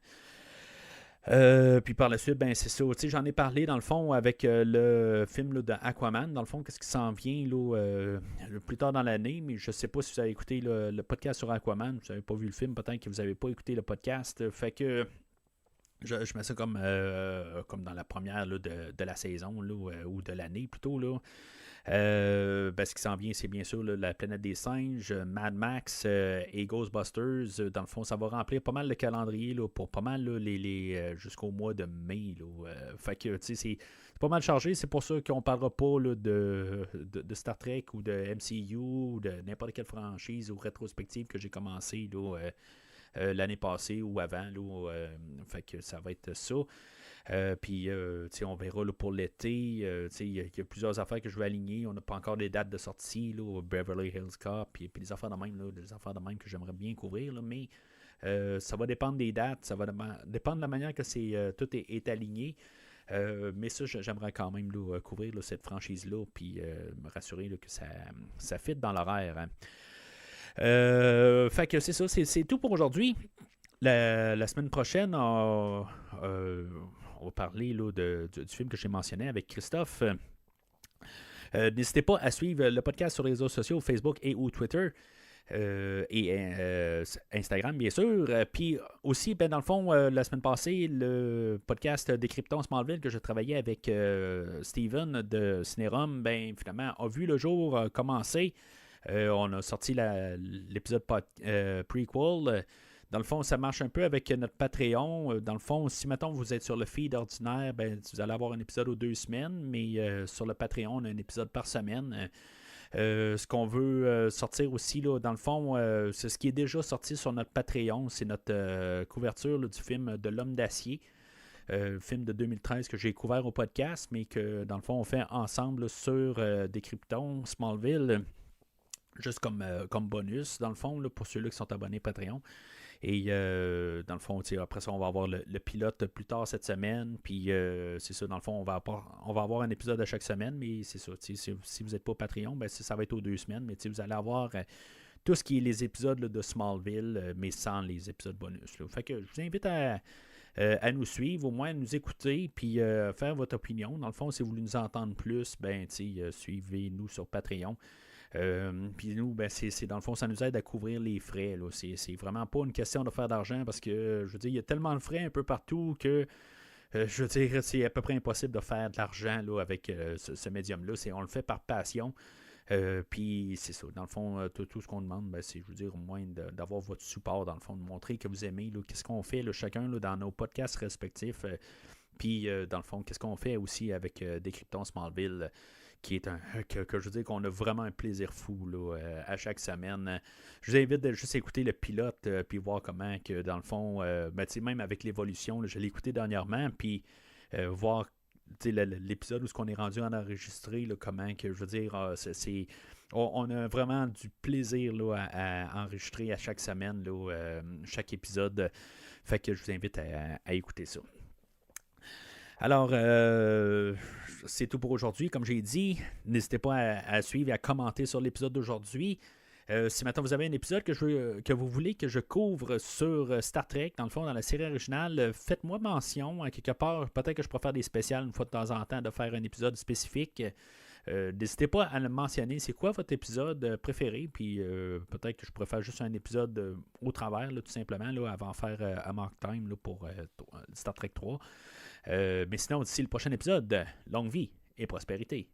Puis par la suite, c'est ça. J'en ai parlé dans le fond avec le film là, de Aquaman. Dans le fond, qu'est-ce qui s'en vient là, plus tard dans l'année. Mais je ne sais pas si vous avez écouté le podcast sur Aquaman. Vous n'avez pas vu le film, peut-être que vous n'avez pas écouté le podcast. Fait que je mets ça comme dans la première là, de la saison là, ou de l'année plutôt. Là. Ce qui s'en vient, c'est bien sûr là, la planète des singes, Mad Max et Ghostbusters. Dans le fond, ça va remplir pas mal le calendrier là, pour pas mal là, jusqu'au mois de mai. Là. Fait que, tu sais, c'est pas mal chargé. C'est pour ça qu'on parlera pas là, de Star Trek ou de MCU ou de n'importe quelle franchise ou rétrospective que j'ai commencé là, l'année passée ou avant. Là, fait que ça va être ça. Puis, on verra là, pour l'été. Il y a plusieurs affaires que je veux aligner. On n'a pas encore des dates de sortie. Là, Beverly Hills Cop, puis des affaires de même. Là, des affaires de même que j'aimerais bien couvrir. Là, mais ça va dépendre des dates. Ça va dépendre de la manière que tout est aligné. Mais ça, j'aimerais quand même là, couvrir là, cette franchise-là. Puis me rassurer là, que ça fit dans l'horaire. Hein. Fait que c'est ça. C'est tout pour aujourd'hui. La semaine prochaine, on va parler là, du film que j'ai mentionné avec Christophe. N'hésitez pas à suivre le podcast sur les réseaux sociaux, Facebook et ou Twitter. Et Instagram, bien sûr. Puis aussi, dans le fond, la semaine passée, le podcast Décryptons Smallville que je travaillais avec Steven de Cinérum, finalement, a vu le jour commencer. On a sorti l'épisode prequel. Dans le fond, ça marche un peu avec notre Patreon. Dans le fond, si, mettons, vous êtes sur le feed ordinaire, vous allez avoir un épisode aux 2 semaines, mais sur le Patreon, on a un épisode par semaine. Ce qu'on veut sortir aussi, là, dans le fond, c'est ce qui est déjà sorti sur notre Patreon. C'est notre couverture là, du film de l'Homme d'acier. Film de 2013 que j'ai couvert au podcast, mais que, dans le fond, on fait ensemble là, sur Décryptons Smallville, juste comme bonus, dans le fond, là, pour ceux-là qui sont abonnés Patreon. Et dans le fond, après ça, on va avoir le pilote plus tard cette semaine. Puis c'est ça, dans le fond, on va avoir un épisode à chaque semaine. Mais c'est ça, si vous n'êtes pas Patreon, ça va être aux 2 semaines. Mais vous allez avoir tout ce qui est les épisodes là, de Smallville, mais sans les épisodes bonus. Là. Fait que je vous invite à nous suivre, au moins à nous écouter, puis faire votre opinion. Dans le fond, si vous voulez nous entendre plus, suivez-nous sur Patreon. Puis nous, c'est dans le fond, ça nous aide à couvrir les frais. Là. C'est vraiment pas une question de faire d'argent parce que, je veux dire, il y a tellement de frais un peu partout que, je veux dire, c'est à peu près impossible de faire de l'argent là, avec ce médium-là. On le fait par passion. Puis c'est ça. Dans le fond, tout ce qu'on demande, c'est, je veux dire, au moins d'avoir votre support, dans le fond, de montrer que vous aimez. Là, qu'est-ce qu'on fait là, chacun là, dans nos podcasts respectifs. Puis, dans le fond, qu'est-ce qu'on fait aussi avec Décryptons Smallville, qui est que je veux dire qu'on a vraiment un plaisir fou là, à chaque semaine. Je vous invite de juste écouter le pilote puis voir comment que dans le fond, même avec l'évolution, là, je l'ai écouté dernièrement, puis voir l'épisode où ce qu'on est rendu en enregistré, là, comment que je veux dire, on a vraiment du plaisir là, à enregistrer à chaque semaine, là, chaque épisode. Fait que je vous invite à écouter ça. Alors, c'est tout pour aujourd'hui. Comme j'ai dit, n'hésitez pas à suivre et à commenter sur l'épisode d'aujourd'hui. Si maintenant vous avez un épisode que vous voulez que je couvre sur Star Trek, dans le fond, dans la série originale, faites-moi mention. Quelque part, peut-être que je pourrais faire des spéciales une fois de temps en temps, de faire un épisode spécifique. N'hésitez pas à le mentionner. C'est quoi votre épisode préféré? Puis peut-être que je pourrais faire juste un épisode au travers, là, tout simplement, là, avant de faire Amok Time là, pour Star Trek 3. Mais sinon, d'ici le prochain épisode, longue vie et prospérité.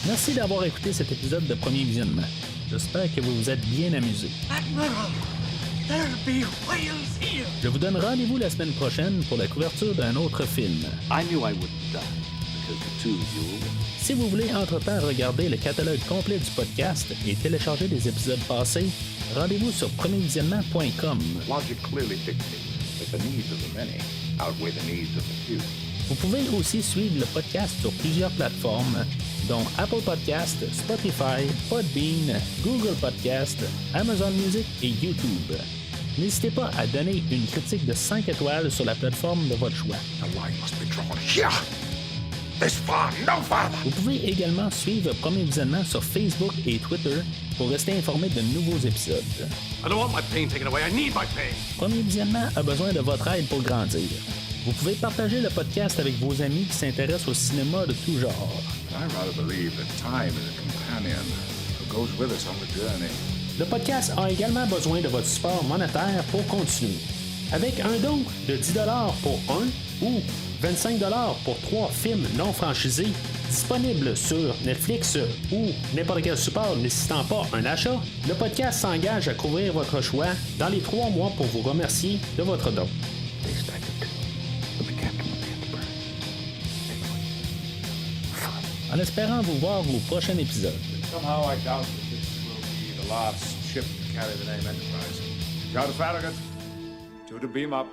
Merci d'avoir écouté cet épisode de Premier Visionnement. J'espère que vous vous êtes bien amusé. Je vous donne rendez-vous la semaine prochaine pour la couverture d'un autre film. Si vous voulez entre-temps regarder le catalogue complet du podcast et télécharger les épisodes passés, rendez-vous sur premiervisionnement.com. Vous pouvez aussi suivre le podcast sur plusieurs plateformes, dont Apple Podcast, Spotify, Podbean, Google Podcast, Amazon Music et YouTube. N'hésitez pas à donner une critique de 5 étoiles sur la plateforme de votre choix. Vous pouvez également suivre Premier Visionnement sur Facebook et Twitter pour rester informé de nouveaux épisodes. Premier Visionnement a besoin de votre aide pour grandir. Vous pouvez partager le podcast avec vos amis qui s'intéressent au cinéma de tout genre. Le podcast a également besoin de votre support monétaire pour continuer. Avec un don de 10$ pour un ou 25$ pour 3 films non franchisés disponibles sur Netflix ou n'importe quel support nécessitant pas un achat, le podcast s'engage à couvrir votre choix dans les 3 mois pour vous remercier de votre don. En espérant vous voir au prochain épisode. Somehow I doubt that this will be the last ship to carry the name Enterprise. Go to Farragut, to the beam up.